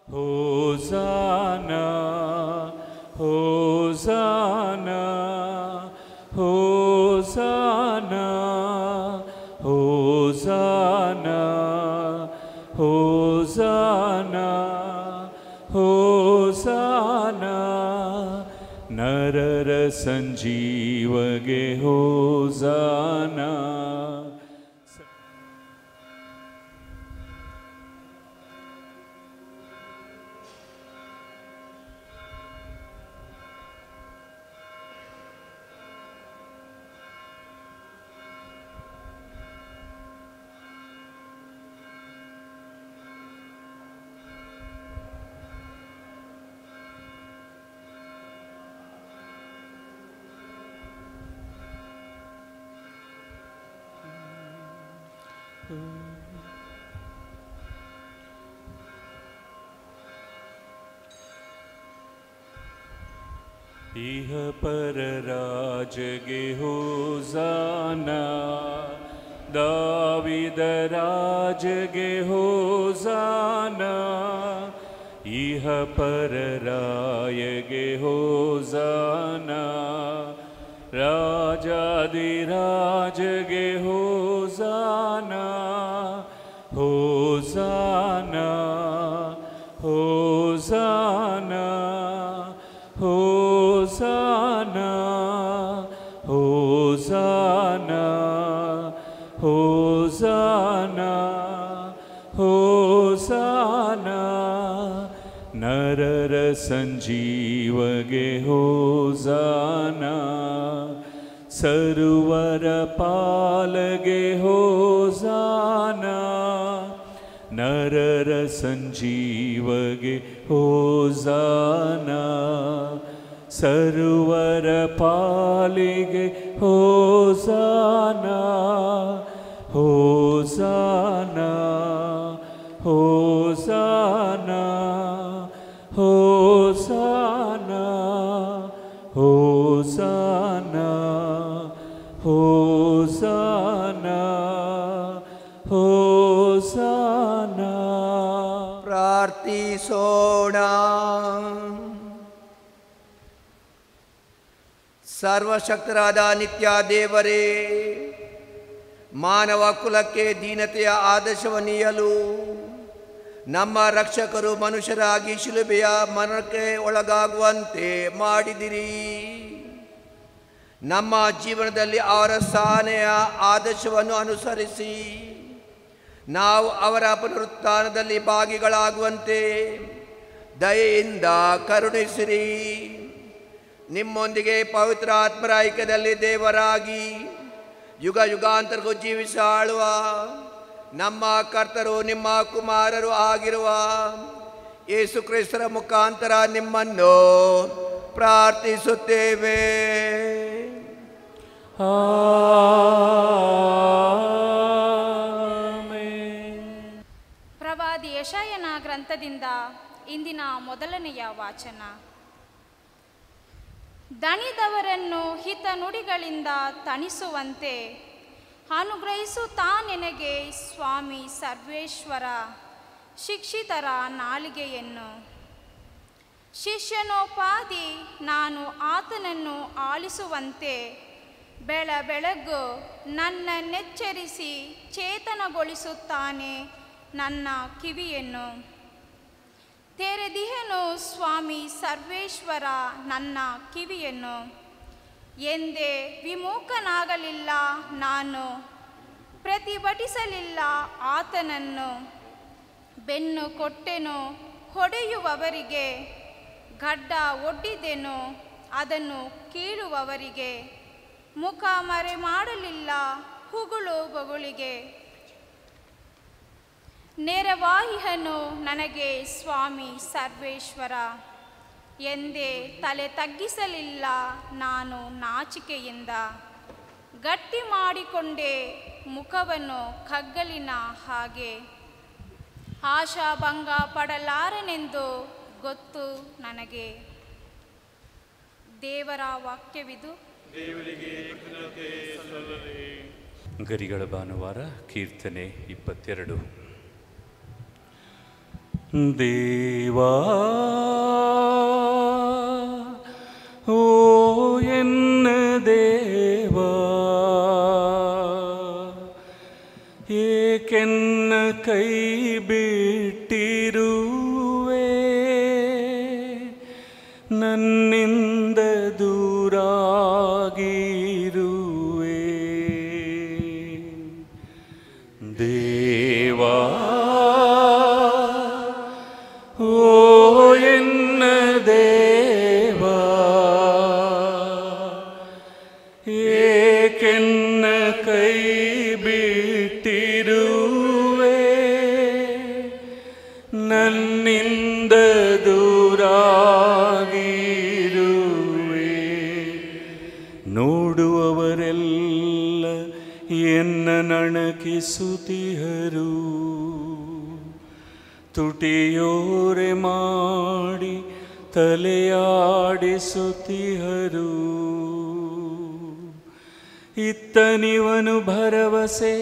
ಹೋಸಾನಾ ಹೋಸಾನಾ ಹೋಸಾನಾ ಹೋಸಾನಾ ಹೋಸಾನಾ ಹೋಸಾನಾ ನರರ ಸಂಜೀವಗೆ ಹೋಸಾನಾ. ಇಹ ಪರ ರಾಜಗೆ ಹೋಸಾನಾ, ದಾವಿದ ರಾಜಗೆ ಹೋಸಾನಾ, ಇಹ ಪರ ರಾಯಗೆ ಹೋಸಾನಾ, ರಾಜಾದಿರಾಜಗೆ ಹೋಸಾನಾ, ಹೋಸಾನಾ ಹೋಸಾನಾ ಹೋಸಾನಾ ಹೋಸಾನಾ ಹೋಸಾನಾ ಹೋಸಾನಾ ನರರ ಸಂಜೀವಗೆ ಹೋಸಾನಾ, ಸರ್ವರ ಪಾಲಗೆ ಹೋಸಾನಾ, ನರರ ಸಂಜೀವಗೆ ಹೋಸಾನಾ, ಸರ್ವರ ಪಾಲಿಗೆ ಹೋಸಾನಾ, ಹೋಸಾನಾ ಹೋಸಾನಾ ಹೋಸಾನಾ ಹೋಸಾನಾ ಹೋಸಾನಾ ಹೋಸಾನಾ. ಪ್ರಾರ್ಥಿಸೋಣ. ಸರ್ವಶಕ್ತರಾದ ನಿತ್ಯ ದೇವರೇ, ಮಾನವ ಕುಲಕ್ಕೆ ದೀನತೆಯ ಆದರ್ಶವನ್ನೀಯಲು ನಮ್ಮ ರಕ್ಷಕರು ಮನುಷ್ಯರಾಗಿ ಶಿಲುಬೆಯ ಮರಣಕ್ಕೆ ಒಳಗಾಗುವಂತೆ ಮಾಡಿದಿರಿ. ನಮ್ಮ ಜೀವನದಲ್ಲಿ ಅವರ ಸಹನೆಯ ಆದರ್ಶವನ್ನು ಅನುಸರಿಸಿ ನಾವು ಅವರ ಪುನರುತ್ಥಾನದಲ್ಲಿ ಭಾಗಿಗಳಾಗುವಂತೆ ದಯೆಯಿಂದ ಕರುಣಿಸಿರಿ. ನಿಮ್ಮೊಂದಿಗೆ ಪವಿತ್ರ ಆತ್ಮರ ಐಕ್ಯದಲ್ಲಿ ದೇವರಾಗಿ ಯುಗ ಯುಗಾಂತರಕ್ಕೂ ಜೀವಿಸಿ ಆಳುವ ನಮ್ಮ ಕರ್ತರು ನಿಮ್ಮ ಕುಮಾರರು ಆಗಿರುವ ಯೇಸು ಕ್ರಿಸ್ತರ ಮುಖಾಂತರ ನಿಮ್ಮನ್ನು ಪ್ರಾರ್ಥಿಸುತ್ತೇವೆ. ಪ್ರವಾದಿ ಯೆಶಾಯನ ಗ್ರಂಥದಿಂದ ಇಂದಿನ ಮೊದಲನೆಯ ವಾಚನ. ದಣಿದವರನ್ನು ಹಿತ ನುಡಿಗಳಿಂದ ತಣಿಸುವಂತೆ ಅನುಗ್ರಹಿಸುತ್ತಾ ನಿನಗೆ ಸ್ವಾಮಿ ಸರ್ವೇಶ್ವರ ಶಿಕ್ಷಿತರ ನಾಲಿಗೆಯನ್ನು. ಶಿಷ್ಯನೋಪಾದಿ ನಾನು ಆತನನ್ನು ಆಲಿಸುವಂತೆ ಬೆಳಬೆಳಗ್ಗು ನನ್ನನ್ನೆಚ್ಚರಿಸಿ ಚೇತನಗೊಳಿಸುತ್ತಾನೆ ನನ್ನ ಕಿವಿಯನ್ನು. ತೆರೆದಿಹನು ಸ್ವಾಮಿ ಸರ್ವೇಶ್ವರ ನನ್ನ ಕಿವಿಯನ್ನು. ಎಂದೇ ವಿಮುಖನಾಗಲಿಲ್ಲ ನಾನು, ಪ್ರತಿಭಟಿಸಲಿಲ್ಲ ಆತನನ್ನು. ಬೆನ್ನು ಕೊಟ್ಟೆನು ಹೊಡೆಯುವವರಿಗೆ, ಗಡ್ಡ ಒಡ್ಡಿದೆನು ಅದನ್ನು ಕೀಳುವವರಿಗೆ. ಮುಖ ಮರೆ ಮಾಡಲಿಲ್ಲ ಹುಗುಳು ಬಗುಳಿಗೆ. ನೆರವಾಹಿಹನು ನನಗೆ ಸ್ವಾಮಿ ಸರ್ವೇಶ್ವರ. ಎಂದೇ ತಲೆ ತಗ್ಗಿಸಲಿಲ್ಲ ನಾನು ನಾಚಿಕೆಯಿಂದ. ಗಟ್ಟಿ ಮಾಡಿಕೊಂಡೆ ಮುಖವನ್ನು ಕಗ್ಗಲಿನ ಹಾಗೆ. ಆಶಾಭಂಗ ಪಡಲಾರನೆಂದು ಗೊತ್ತು ನನಗೆ. ದೇವರ ವಾಕ್ಯವಿದು. ಗರಿಗಳ ಭಾನುವಾರ, ಕೀರ್ತನೆ 22. ದೇವಾ ಓ ಎನ್ನ ದೇವಾ ಏಕೆನ್ನ ಕೈ ಬಿಟ್ಟಿರುವೆ ನನ್ನಿಂದ ದೂರಾಗಿರುವೆ ದೇವಾ ಓ ಎನ್ನ ದೇವಾ ಏಕೆನ್ನ ಕೈ ಬಿಟ್ಟಿರುವೆ ನನ್ನಿಂದ ದೂರಾಗಿರುವೆ ನೋಡುವವರೆಲ್ಲ ಎನ್ನ ನಣಕಿಸುತ್ತಿಹರು ತುಟಿಯೋರೆ ಮಾಡಿ ತಲೆಯಾಡಿಸುತ್ತಿಹರು ಇತ್ತನಿವನು ಭರವಸೆ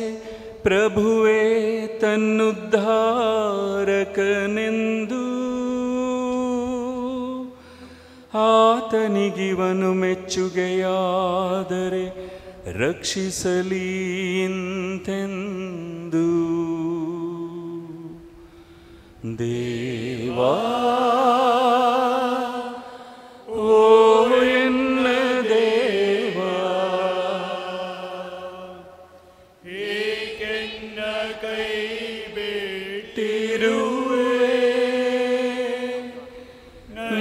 ಪ್ರಭುವೇ ತನ್ನುದ್ಧಾರಕನೆಂದು ಆತನಿಗಿವನು ಮೆಚ್ಚುಗೆಯಾದರೆ ರಕ್ಷಿಸಲಿ ಇಂತೆಂದು ದೇವಾ ಓ ಎನ್ನ ದೇವಾ ಏಕೆನ್ನ ಕೈ ಬಿಟ್ಟಿರುವೆ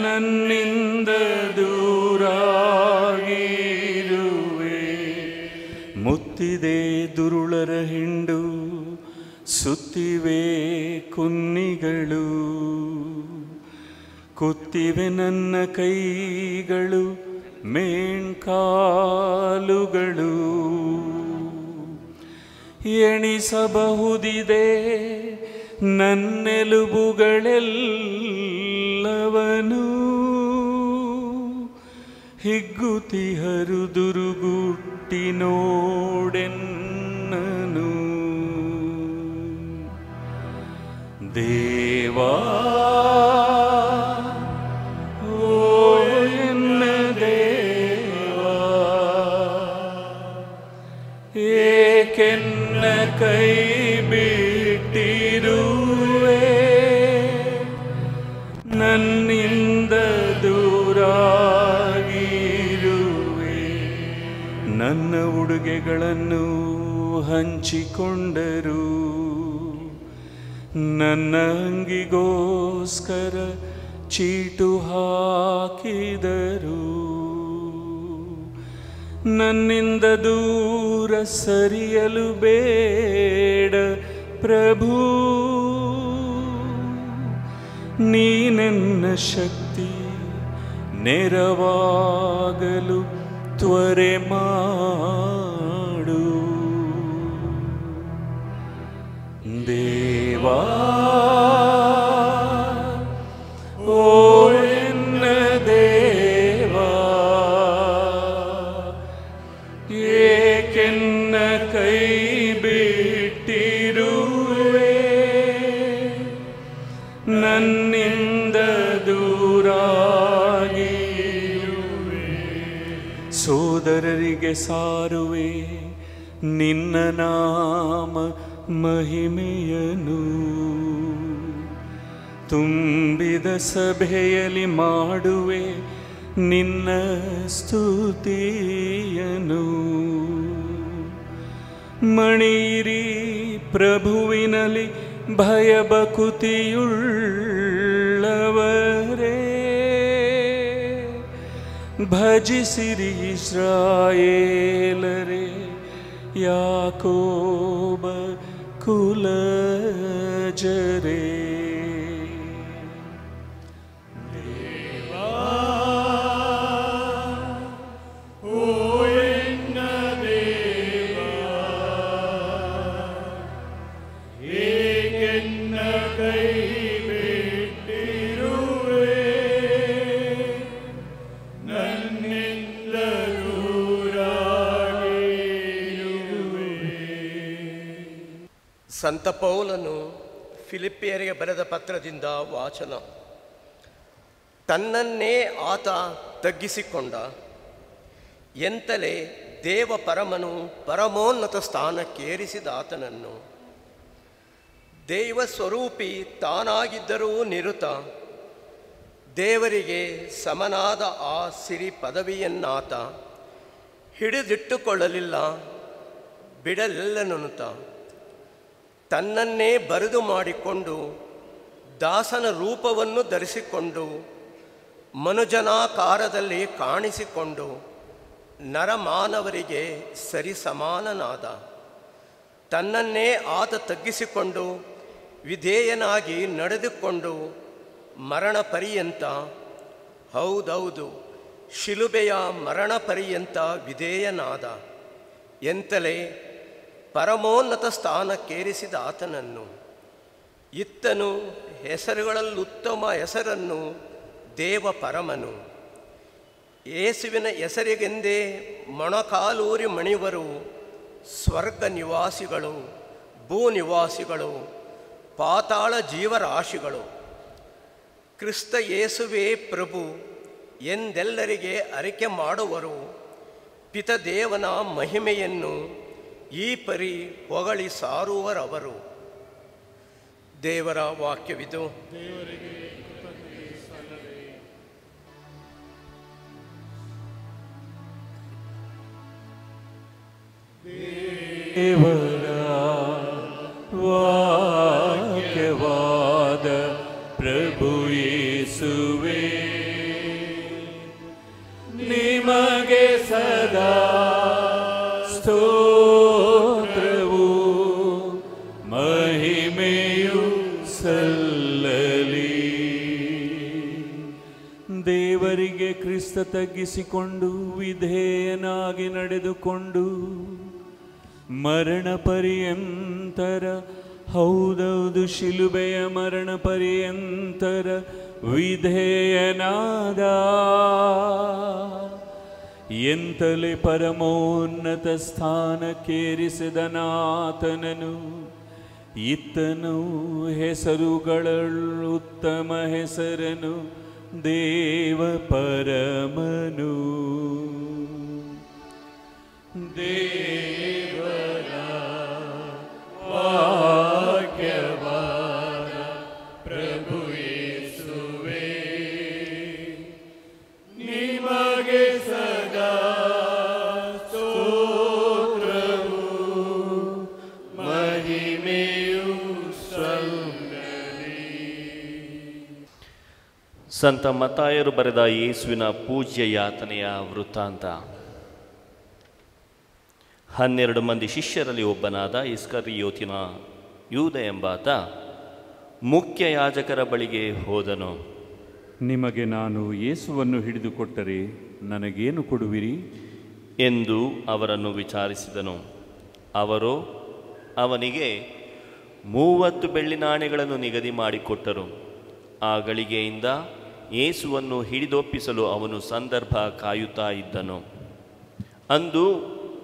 ನನ್ನಿಂದ ದೂರಾಗಿರುವೆ ಮುತ್ತಿದೆ ದುರುಳರ ಹಿಂಡು ಸುತ್ತಿವೆ ಕುನ್ನಿಗಳು ಕುತ್ತಿವೆ ನನ್ನ ಕೈಗಳು ಮೇಣ್ಕಾಲುಗಳು ಎಣಿಸಬಹುದಿದೆ ನನ್ನೆಲುಬುಗಳೆಲ್ಲವನು ಹಿಗ್ಗುತಿಹರು ದುರುಗುಟ್ಟಿ ನೋಡೆನ್ನನು ದೇವಾ ಓ ಎನ್ನ ದೇವಾ ಏಕೆನ್ನ ಕೈ ಬಿಟ್ಟಿರುವೆ ನನ್ನಿಂದ ದೂರಾಗಿರುವೆ ನನ್ನ ಉಡುಗೆಗಳನ್ನು ಹಂಚಿಕೊಂಡರು ನನ್ನ ಅಂಗಿಗೋಸ್ಕರ ಚೀಟು ಹಾಕಿದರು ನನ್ನಿಂದ ದೂರ ಸರಿಯಲು ಬೇಡ ಪ್ರಭು ನೀನೆನ್ನ ಶಕ್ತಿ ನೆರವಾಗಲು ತ್ವರೆ ಮಾಡು ದೇವಾ ಓ ಎನ್ನ ದೇವಾ ಏಕೆನ್ನ ಕೈ ಬಿಟ್ಟಿರುವೆ ನನ್ನಿಂದ ದೂರಾಗಿರುವೆ ಸೋದರರಿಗೆ ಸಾರುವೆ ನಿನ್ನ ನಾಮ ಮಹಿಮೆಯನು ತುಂಬಿದ ಸಭೆಯಲ್ಲಿ ಮಾಡುವೆ ನಿನ್ನ ಸ್ತುತಿಯನು ಮಣಿಯಿರಿ ಪ್ರಭುವಿನಲ್ಲಿ ಭಯಭಕ್ತಿಯುಳ್ಳವರೇ ಭಜಿಸಿರಿ ಇಸ್ರಾಯೇಲರೇ ಯಾಕೋಬ ಕುಲಜರೇ ದೇವಾ ಓ ಎನ್ನ ದೇವಾ ಏಕೆನ್ನ ಕೈ ಬಿಟ್ಟಿರುವೆ ನನ್ನಿಂದ ದೂರಾಗಿರುವೆ ಸಂತ ಪೌಲನು ಫಿಲಿಪ್ಪಿಯರಿಗೆ ಬರೆದ ಪತ್ರದಿಂದ ವಾಚನ. ತನ್ನನ್ನೇ ಆತ ತಗ್ಗಿಸಿಕೊಂಡ, ಎಂತಲೇ ದೇವ ಪರಮನು ಪರಮೋನ್ನತ ಸ್ಥಾನಕ್ಕೇರಿಸಿದ ಆತನನ್ನು. ದೈವ ಸ್ವರೂಪಿ ತಾನಾಗಿದ್ದರೂ ನಿರುತ, ದೇವರಿಗೆ ಸಮನಾದ ಆ ಸಿರಿ ಪದವಿಯನ್ನಾತ ಹಿಡಿದಿಟ್ಟುಕೊಳ್ಳಲಿಲ್ಲ, ಬಿಡಲಿಲ್ಲನುತ ತನ್ನನ್ನೇ ಬರಿದು ಮಾಡಿಕೊಂಡು ದಾಸನ ರೂಪವನ್ನು ಧರಿಸಿಕೊಂಡು ಮನುಜನಾಕಾರದಲ್ಲಿ ಕಾಣಿಸಿಕೊಂಡು ನರಮಾನವರಿಗೆ ಸರಿಸಮಾನನಾದ. ತನ್ನನ್ನೇ ಆತ ತಗ್ಗಿಸಿಕೊಂಡು ವಿಧೇಯನಾಗಿ ನಡೆದುಕೊಂಡು ಮರಣ ಪರ್ಯಂತ, ಹೌದೌದು ಶಿಲುಬೆಯ ಮರಣ ಪರ್ಯಂತ ವಿಧೇಯನಾದ. ಎಂತಲೇ ಪರಮೋನ್ನತ ಸ್ಥಾನಕ್ಕೇರಿಸಿದ ಆತನನ್ನು. ಇತ್ತನು ಹೆಸರುಗಳಲ್ಲುತ್ತಮ ಹೆಸರನ್ನು ದೇವ ಪರಮನು. ಯೇಸುವಿನ ಹೆಸರಿಗೆಂದೇ ಮೊಣಕಾಲೂರಿ ಮಣಿವರು ಸ್ವರ್ಗ ನಿವಾಸಿಗಳು, ಭೂನಿವಾಸಿಗಳು, ಪಾತಾಳ ಜೀವರಾಶಿಗಳು. ಕ್ರಿಸ್ತ ಯೇಸುವೇ ಪ್ರಭು ಎಂದೆಲ್ಲರಿಗೆ ಅರಿಕೆ ಮಾಡುವರು. ಪಿತದೇವನ ಮಹಿಮೆಯನ್ನು ಈ ಪರಿ ಹೊಗಳಿ ಸಾರುವರವರು. ದೇವರ ವಾಕ್ಯವಿದು. ದೇವರ ವಾಕ್ಯವಾದ ಪ್ರಭು ಯೇಸುವೇ, ನಿಮಗೆ ಸದಾ ಸ್ತೋತ್ರವು ಮಹಿಮೆಯು ಸಲ್ಲಲಿ. ದೇವರಿಗೆ ಕ್ರಿಸ್ತ ತಗ್ಗಿಸಿಕೊಂಡು ವಿಧೇಯನಾಗಿ ನಡೆದುಕೊಂಡು ಮರಣ ಪರ್ಯಂತರ, ಹೌದೌದು ಶಿಲುಬೆಯ ಮರಣ ಪರ್ಯಂತರ ವಿಧೇಯನಾದ. ಎಂತಲೇ ಪರಮೋನ್ನತ ಸ್ಥಾನಕ್ಕೇರಿಸಿದನಾತನನು. ಇತ್ತನು ಹೆಸರುಗಳುತ್ತಮ ಹೆಸರನು ದೇವ ಪರಮನು. ದೇವರ ವಾಕ್ಯವಾದ ಪ್ರಭು ಯೇಸುವೇ, ನಿಮಗೆ ಸದಾ ಸ್ತೋತ್ರವು ಮಹಿಮೆಯು ಸಲ್ಲಲಿ. ಸಂತ ಮತ್ತಾಯರು ಬರೆದ ಯೇಸುವಿನ ಪೂಜ್ಯ ಯಾತನೆಯ ವೃತ್ತಾಂತ. 12 ಮಂದಿ ಶಿಷ್ಯರಲ್ಲಿ ಒಬ್ಬನಾದ ಇಸ್ಕರಿಯೋತಿನ ಯೂದ ಎಂಬಾತ ಮುಖ್ಯ ಯಾಜಕರ ಬಳಿಗೆ ಹೋದನು. ನಿಮಗೆ ನಾನು ಯೇಸುವನ್ನು ಹಿಡಿದುಕೊಟ್ಟರೆ ನನಗೇನು ಕೊಡುವಿರಿ ಎಂದು ಅವರನ್ನು ವಿಚಾರಿಸಿದನು. ಅವರು ಅವನಿಗೆ 30 ಬೆಳ್ಳಿ ನಾಣ್ಯಗಳನ್ನು ನಿಗದಿ ಮಾಡಿಕೊಟ್ಟರು. ಆ ಗಳಿಗೆಯಿಂದ ಯೇಸುವನ್ನು ಹಿಡಿದೊಪ್ಪಿಸಲು ಅವನು ಸಂದರ್ಭ ಕಾಯುತ್ತಾ ಇದ್ದನು. ಅಂದು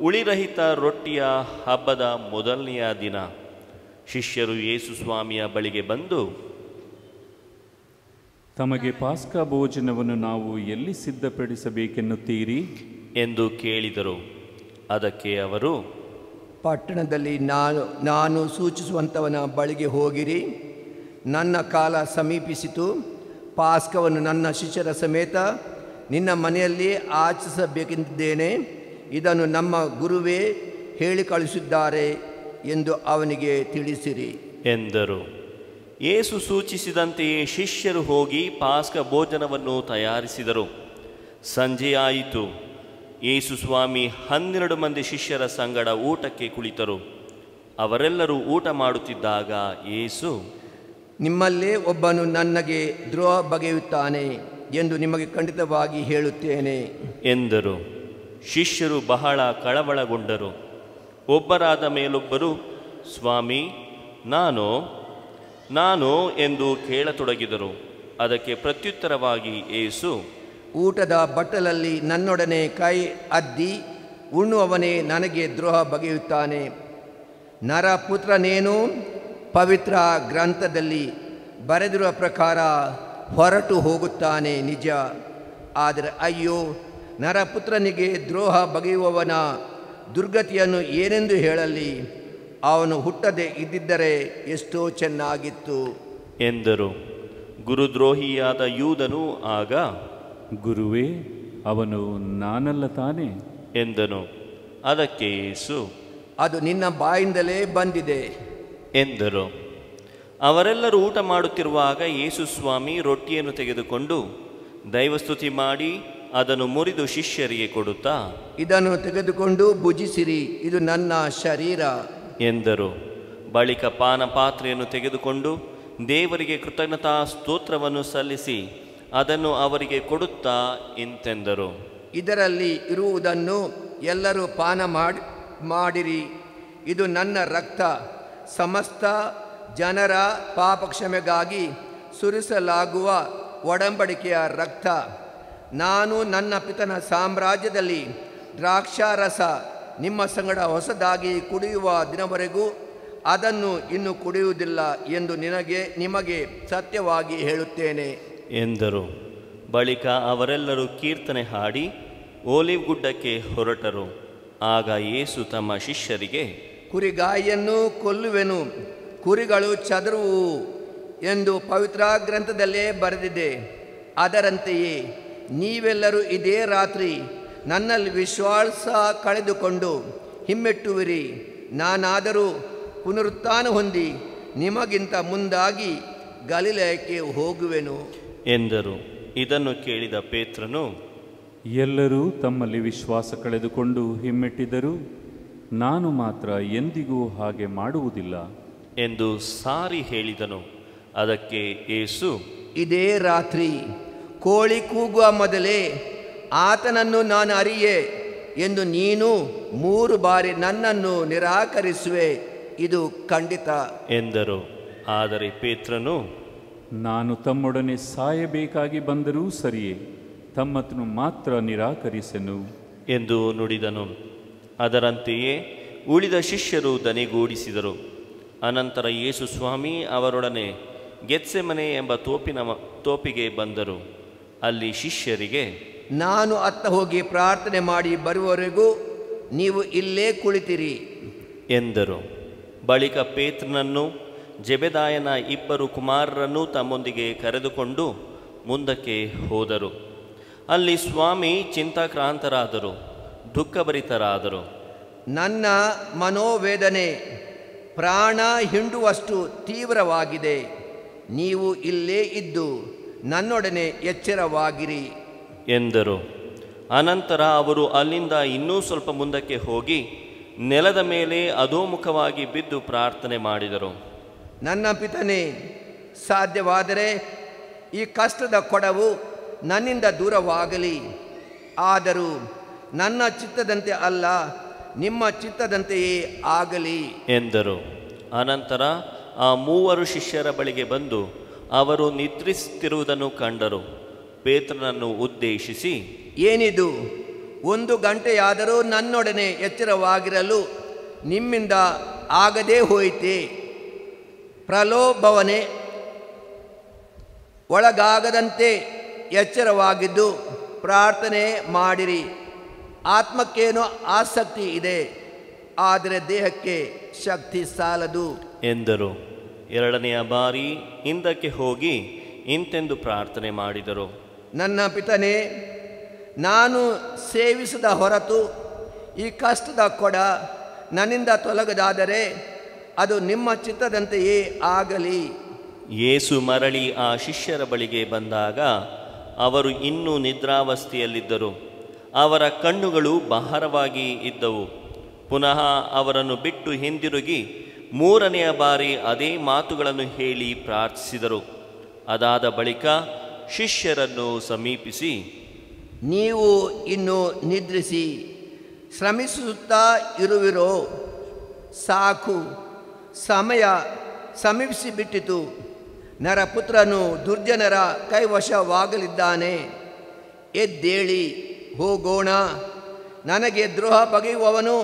ಉಳಿರಹಿತ ರೊಟ್ಟಿಯ ಹಬ್ಬದ ಮೊದಲನೆಯ ದಿನ ಶಿಷ್ಯರು ಯೇಸು ಸ್ವಾಮಿಯ ಬಳಿಗೆ ಬಂದು, ತಮಗೆ ಪಾಸ್ಕ ಭೋಜನವನ್ನು ನಾವು ಎಲ್ಲಿ ಸಿದ್ಧಪಡಿಸಬೇಕೆನ್ನುತ್ತೀರಿ ಎಂದು ಕೇಳಿದರು. ಅದಕ್ಕೆ ಅವರು, ಪಟ್ಟಣದಲ್ಲಿ ನಾನು ಸೂಚಿಸುವಂಥವನ ಬಳಿಗೆ ಹೋಗಿರಿ. ನನ್ನ ಕಾಲ ಸಮೀಪಿಸಿತು. ಪಾಸ್ಕವನ್ನು ನನ್ನ ಶಿಷ್ಯರ ಸಮೇತ ನಿನ್ನ ಮನೆಯಲ್ಲಿ ಆಚರಿಸಬೇಕೆಂದಿದ್ದೇನೆ. ಇದನ್ನು ನಮ್ಮ ಗುರುವೇ ಹೇಳಿ ಕಳಿಸಿದ್ದಾರೆ ಎಂದು ಅವನಿಗೆ ತಿಳಿಸಿರಿ ಎಂದರು. ಯೇಸು ಸೂಚಿಸಿದಂತೆಯೇ ಶಿಷ್ಯರು ಹೋಗಿ ಪಾಸ್ಕ ಭೋಜನವನ್ನು ತಯಾರಿಸಿದರು. ಸಂಜೆಯಾಯಿತು. ಯೇಸು ಸ್ವಾಮಿ 12 ಮಂದಿ ಶಿಷ್ಯರ ಸಂಗಡ ಊಟಕ್ಕೆ ಕುಳಿತರು. ಅವರೆಲ್ಲರೂ ಊಟ ಮಾಡುತ್ತಿದ್ದಾಗ ಯೇಸು, ನಿಮ್ಮಲ್ಲೇ ಒಬ್ಬನು ನನಗೆ ದ್ರೋಹ ಬಗೆಯುತ್ತಾನೆ ಎಂದು ನಿಮಗೆ ಖಂಡಿತವಾಗಿ ಹೇಳುತ್ತೇನೆ ಎಂದರು. ಶಿಷ್ಯರು ಬಹಳ ಕಳವಳಗೊಂಡರು. ಒಬ್ಬರಾದ ಮೇಲೊಬ್ಬರು, ಸ್ವಾಮಿ, ನಾನು ಎಂದು ಕೇಳತೊಡಗಿದರು. ಅದಕ್ಕೆ ಪ್ರತ್ಯುತ್ತರವಾಗಿ ಯೇಸು, ಊಟದ ಬಟ್ಟಲಲ್ಲಿ ನನ್ನೊಡನೆ ಕೈ ಅದ್ದಿ ಉಣ್ಣುವವನೇ ನನಗೆ ದ್ರೋಹ ಬಗೆಯುತ್ತಾನೆ. ನರಪುತ್ರನೇನು ಪವಿತ್ರ ಗ್ರಂಥದಲ್ಲಿ ಬರೆದಿರುವ ಪ್ರಕಾರ ಹೊರಟು ಹೋಗುತ್ತಾನೆ ನಿಜ. ಆದರೆ ಅಯ್ಯೋ, ನರಪುತ್ರನಿಗೆ ದ್ರೋಹ ಬಗೆಯುವವನ ದುರ್ಗತಿಯನ್ನು ಏನೆಂದು ಹೇಳಲಿ? ಅವನು ಹುಟ್ಟದೆ ಇದ್ದಿದ್ದರೆ ಎಷ್ಟೋ ಚೆನ್ನಾಗಿತ್ತು ಎಂದರು. ಗುರುದ್ರೋಹಿಯಾದ ಯೂದನು ಆಗ, ಗುರುವೇ, ಅವನು ನಾನಲ್ಲ ತಾನೇ ಎಂದನು. ಅದಕ್ಕೆ ಯೇಸು, ಅದು ನಿನ್ನ ಬಾಯಿಂದಲೇ ಬಂದಿದೆ ಎಂದರು. ಅವರೆಲ್ಲರೂ ಊಟ ಮಾಡುತ್ತಿರುವಾಗ ಯೇಸು ಸ್ವಾಮಿ ರೊಟ್ಟಿಯನ್ನು ತೆಗೆದುಕೊಂಡು ದೈವಸ್ತುತಿ ಮಾಡಿ ಅದನ್ನು ಮುರಿದು ಶಿಷ್ಯರಿಗೆ ಕೊಡುತ್ತಾ, ಇದನ್ನು ತೆಗೆದುಕೊಂಡು ಭುಜಿಸಿರಿ, ಇದು ನನ್ನ ಶರೀರ ಎಂದರು. ಬಳಿಕ ಪಾನಪಾತ್ರೆಯನ್ನು ತೆಗೆದುಕೊಂಡು ದೇವರಿಗೆ ಕೃತಜ್ಞತಾ ಸ್ತೋತ್ರವನ್ನು ಸಲ್ಲಿಸಿ ಅದನ್ನು ಅವರಿಗೆ ಕೊಡುತ್ತಾ ಇಂತೆಂದರು, ಇದರಲ್ಲಿ ಇರುವುದನ್ನು ಎಲ್ಲರೂ ಪಾನ ಮಾಡಿರಿ, ಇದು ನನ್ನ ರಕ್ತ, ಸಮಸ್ತ ಜನರ ಪಾಪಕ್ಷಮೆಗಾಗಿ ಸುರಿಸಲಾಗುವ ಒಡಂಬಡಿಕೆಯ ರಕ್ತ. ನಾನು ನನ್ನ ಪಿತನ ಸಾಮ್ರಾಜ್ಯದಲ್ಲಿ ದ್ರಾಕ್ಷಾರಸ ನಿಮ್ಮ ಸಂಗಡ ಹೊಸದಾಗಿ ಕುಡಿಯುವ ದಿನವರೆಗೂ ಅದನ್ನು ಇನ್ನು ಕುಡಿಯುವುದಿಲ್ಲ ಎಂದು ನಿಮಗೆ ಸತ್ಯವಾಗಿ ಹೇಳುತ್ತೇನೆ ಎಂದರು. ಬಳಿಕ ಅವರೆಲ್ಲರೂ ಕೀರ್ತನೆ ಹಾಡಿ ಓಲಿವ್ ಗುಡ್ಡಕ್ಕೆ ಹೊರಟರು. ಆಗ ಯೇಸು ತಮ್ಮ ಶಿಷ್ಯರಿಗೆ, ಕುರಿಗಾಯಿಯನ್ನು ಕೊಲ್ಲುವೆನು, ಕುರಿಗಳು ಚದುರುವು ಎಂದು ಪವಿತ್ರ ಗ್ರಂಥದಲ್ಲೇ ಬರೆದಿದೆ. ಅದರಂತೆಯೇ ನೀವೆಲ್ಲರೂ ಇದೇ ರಾತ್ರಿ ನನ್ನಲ್ಲಿ ವಿಶ್ವಾಸ ಕಳೆದುಕೊಂಡು ಹಿಮ್ಮೆಟ್ಟುವಿರಿ. ನಾನಾದರೂ ಪುನರುತ್ಥಾನ ಹೊಂದಿ ನಿಮಗಿಂತ ಮುಂದಾಗಿ ಗಲಿಲಾಯಕ್ಕೆ ಹೋಗುವೆನು ಎಂದರು. ಇದನ್ನು ಕೇಳಿದ ಪೇತ್ರನು, ಎಲ್ಲರೂ ತಮ್ಮಲ್ಲಿ ವಿಶ್ವಾಸ ಕಳೆದುಕೊಂಡು ಹಿಮ್ಮೆಟ್ಟಿದರೂ ನಾನು ಮಾತ್ರ ಎಂದಿಗೂ ಹಾಗೆ ಮಾಡುವುದಿಲ್ಲ ಎಂದು ಸಾರಿ ಹೇಳಿದನು. ಅದಕ್ಕೆ ಯೇಸು, ಇದೇ ರಾತ್ರಿ ಕೋಳಿ ಕೂಗುವ ಮೊದಲೇ ಆತನನ್ನು ನಾನು ಅರಿಯೆ ಎಂದು ನೀನು 3 ಬಾರಿ ನನ್ನನ್ನು ನಿರಾಕರಿಸುವೆ, ಇದು ಖಂಡಿತ ಎಂದರು. ಆದರೆ ಪೇತ್ರನು, ನಾನು ತಮ್ಮೊಡನೆ ಸಾಯಬೇಕಾಗಿ ಬಂದರೂ ಸರಿಯೇ, ತಮ್ಮನ್ನು ಮಾತ್ರ ನಿರಾಕರಿಸೆನು ಎಂದು ನುಡಿದನು. ಅದರಂತೆಯೇ ಉಳಿದ ಶಿಷ್ಯರು ದನಿಗೂಡಿಸಿದರು. ಅನಂತರ ಯೇಸು ಸ್ವಾಮಿ ಅವರೊಡನೆ ಗೆತ್ಸೆಮನೆ ಎಂಬ ತೋಪಿಗೆ ಬಂದರು. ಅಲ್ಲಿ ಶಿಷ್ಯರಿಗೆ, ನಾನು ಅತ್ತ ಹೋಗಿ ಪ್ರಾರ್ಥನೆ ಮಾಡಿ ಬರುವವರೆಗೂ ನೀವು ಇಲ್ಲೇ ಕುಳಿತಿರಿ ಎಂದರು. ಬಳಿಕ ಪೇತ್ರನನ್ನು ಜೆಬೆದಾಯನ 2 ಕುಮಾರರನ್ನು ತಮ್ಮೊಂದಿಗೆ ಕರೆದುಕೊಂಡು ಮುಂದಕ್ಕೆ ಹೋದರು. ಅಲ್ಲಿ ಸ್ವಾಮಿ ಚಿಂತಾಕ್ರಾಂತರಾದರು, ದುಃಖಭರಿತರಾದರು. ನನ್ನ ಮನೋವೇದನೆ ಪ್ರಾಣ ಹಿಂಡುವಷ್ಟು ತೀವ್ರವಾಗಿದೆ. ನೀವು ಇಲ್ಲೇ ಇದ್ದು ನನ್ನೊಡನೆ ಎಚ್ಚರವಾಗಿರಿ ಎಂದರು. ಅನಂತರ ಅವರು ಅಲ್ಲಿಂದ ಇನ್ನೂ ಸ್ವಲ್ಪ ಮುಂದಕ್ಕೆ ಹೋಗಿ ನೆಲದ ಮೇಲೆ ಅಧೋಮುಖವಾಗಿ ಬಿದ್ದು ಪ್ರಾರ್ಥನೆ ಮಾಡಿದರು. ನನ್ನ ಪಿತನೇ, ಸಾಧ್ಯವಾದರೆ ಈ ಕಷ್ಟದ ಕೊಡವು ನನ್ನಿಂದ ದೂರವಾಗಲಿ. ಆದರೂ ನನ್ನ ಚಿತ್ತದಂತೆ ಅಲ್ಲ, ನಿಮ್ಮ ಚಿತ್ತದಂತೆಯೇ ಆಗಲಿ ಎಂದರು. ಅನಂತರ ಆ 3 ಶಿಷ್ಯರ ಬಳಿಗೆ ಬಂದು ಅವರು ನಿದ್ರಿಸುತ್ತಿರುವುದನ್ನು ಕಂಡರು. ಪೇತ್ರನನ್ನು ಉದ್ದೇಶಿಸಿ, ಏನಿದು? 1 ಗಂಟೆಯಾದರೂ ನನ್ನೊಡನೆ ಎಚ್ಚರವಾಗಿರಲು ನಿಮ್ಮಿಂದ ಆಗದೇ ಹೋಯಿತೆ. ಪ್ರಲೋಭನೆ ಒಳಗಾಗದಂತೆ ಎಚ್ಚರವಾಗಿದ್ದು ಪ್ರಾರ್ಥನೆ ಮಾಡಿರಿ. ಆತ್ಮಕ್ಕೇನೋ ಆಸಕ್ತಿ ಇದೆ, ಆದರೆ ದೇಹಕ್ಕೆ ಶಕ್ತಿ ಸಾಲದು ಎಂದರು. 2ನೆಯ ಬಾರಿ ಹಿಂದಕ್ಕೆ ಹೋಗಿ ಇಂತೆಂದು ಪ್ರಾರ್ಥನೆ ಮಾಡಿದರು, ನನ್ನ ಪಿತನೇ, ನಾನು ಸೇವಿಸದ ಹೊರತು ಈ ಕಷ್ಟದ ಕೊಡ ನನ್ನಿಂದ ತೊಲಗದಾದರೆ ಅದು ನಿಮ್ಮ ಚಿತ್ತದಂತೆಯೇ ಆಗಲಿ. ಯೇಸು ಮರಳಿ ಆ ಶಿಷ್ಯರ ಬಳಿಗೆ ಬಂದಾಗ ಅವರು ಇನ್ನೂ ನಿದ್ರಾವಸ್ಥೆಯಲ್ಲಿದ್ದರು. ಅವರ ಕಣ್ಣುಗಳು ಭಾರವಾಗಿ ಇದ್ದವು. ಪುನಃ ಅವರನ್ನು ಬಿಟ್ಟು ಹಿಂದಿರುಗಿ 3ನೆಯ ಬಾರಿ ಅದೇ ಮಾತುಗಳನ್ನು ಹೇಳಿ ಪ್ರಾರ್ಥಿಸಿದರು. ಅದಾದ ಬಳಿಕ ಶಿಷ್ಯರನ್ನು ಸಮೀಪಿಸಿ, ನೀವು ಇನ್ನು ನಿದ್ರಿಸಿ ಶ್ರಮಿಸುತ್ತಾ ಇರುವಿರೋ? ಸಾಕು, ಸಮಯ ಸಮೀಪಿಸಿಬಿಟ್ಟಿತು. ನರಪುತ್ರನು ದುರ್ಜನರ ಕೈವಶವಾಗಲಿದ್ದಾನೆ. ಎದ್ದೇಳಿ ಹೋಗೋಣ, ನನಗೆ ದ್ರೋಹ ಬಗೆಯುವವನು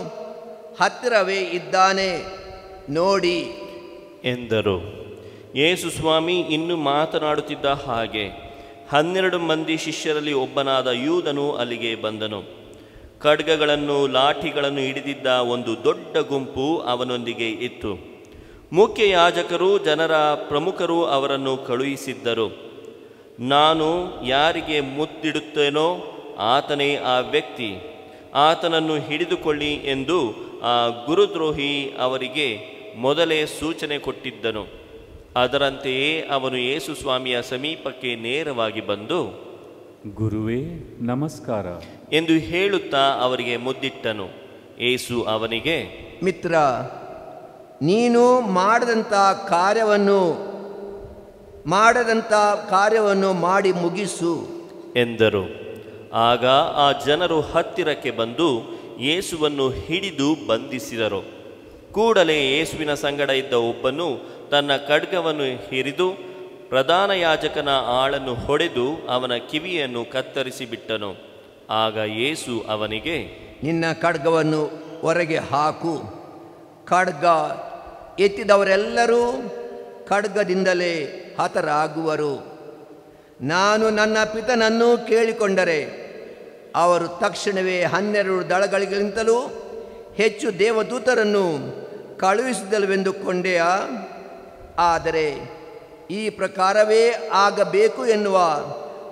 ಹತ್ತಿರವೇ ಇದ್ದಾನೆ ನೋಡಿ ಎಂದರು. ಯೇಸು ಸ್ವಾಮಿ ಇನ್ನೂ ಮಾತನಾಡುತ್ತಿದ್ದ ಹಾಗೆ 12 ಮಂದಿ ಶಿಷ್ಯರಲ್ಲಿ ಒಬ್ಬನಾದ ಯೂದನು ಅಲ್ಲಿಗೆ ಬಂದನು. ಖಡ್ಗಗಳನ್ನು ಲಾಠಿಗಳನ್ನು ಹಿಡಿದಿದ್ದ ಒಂದು ದೊಡ್ಡ ಗುಂಪು ಅವನೊಂದಿಗೆ ಇತ್ತು. ಮುಖ್ಯ ಯಾಜಕರು ಜನರ ಪ್ರಮುಖರು ಅವರನ್ನು ಕಳುಹಿಸಿದ್ದರು. ನಾನು ಯಾರಿಗೆ ಮುತ್ತಿಡುತ್ತೇನೋ ಆತನೇ ಆ ವ್ಯಕ್ತಿ, ಆತನನ್ನು ಹಿಡಿದುಕೊಳ್ಳಿ ಎಂದು ಆ ಗುರುದ್ರೋಹಿ ಅವರಿಗೆ ಮೊದಲೇ ಸೂಚನೆ ಕೊಟ್ಟಿದ್ದನು. ಅದರಂತೆಯೇ ಅವನು ಯೇಸು ಸ್ವಾಮಿಯ ಸಮೀಪಕ್ಕೆ ನೇರವಾಗಿ ಬಂದು, ಗುರುವೇ ನಮಸ್ಕಾರ ಎಂದು ಹೇಳುತ್ತಾ ಅವರಿಗೆ ಮುದ್ದಿಟ್ಟನು. ಯೇಸು ಅವನಿಗೆ, ಮಿತ್ರ, ನೀನು ಮಾಡದಂಥ ಕಾರ್ಯವನ್ನು ಮಾಡಿ ಮುಗಿಸು ಎಂದರು. ಆಗ ಆ ಜನರು ಹತ್ತಿರಕ್ಕೆ ಬಂದು ಯೇಸುವನ್ನು ಹಿಡಿದು ಬಂಧಿಸಿದರು. ಕೂಡಲೇ ಯೇಸುವಿನ ಸಂಗಡ ಇದ್ದ ಒಬ್ಬನು ತನ್ನ ಖಡ್ಗವನ್ನು ಹಿರಿದು ಪ್ರಧಾನ ಯಾಜಕನ ಆಳನ್ನು ಹೊಡೆದು ಅವನ ಕಿವಿಯನ್ನು ಕತ್ತರಿಸಿ ಬಿಟ್ಟನು. ಆಗ ಯೇಸು ಅವನಿಗೆ, ನಿನ್ನ ಖಡ್ಗವನ್ನು ಹೊರಗೆ ಹಾಕು. ಖಡ್ಗ ಎತ್ತಿದವರೆಲ್ಲರೂ ಖಡ್ಗದಿಂದಲೇ ಹತರಾಗುವರು. ನಾನು ನನ್ನ ಪಿತನನ್ನು ಕೇಳಿಕೊಂಡರೆ ಅವರು ತಕ್ಷಣವೇ 12 ದಳಗಳಿಗಿಂತಲೂ ಹೆಚ್ಚು ದೇವದೂತರನ್ನು ಕಳುಹಿಸಿದಲೆಂದುಕೊಂಡೆಯಾ? ಆದರೆ ಈ ಪ್ರಕಾರವೇ ಆಗಬೇಕು ಎನ್ನುವ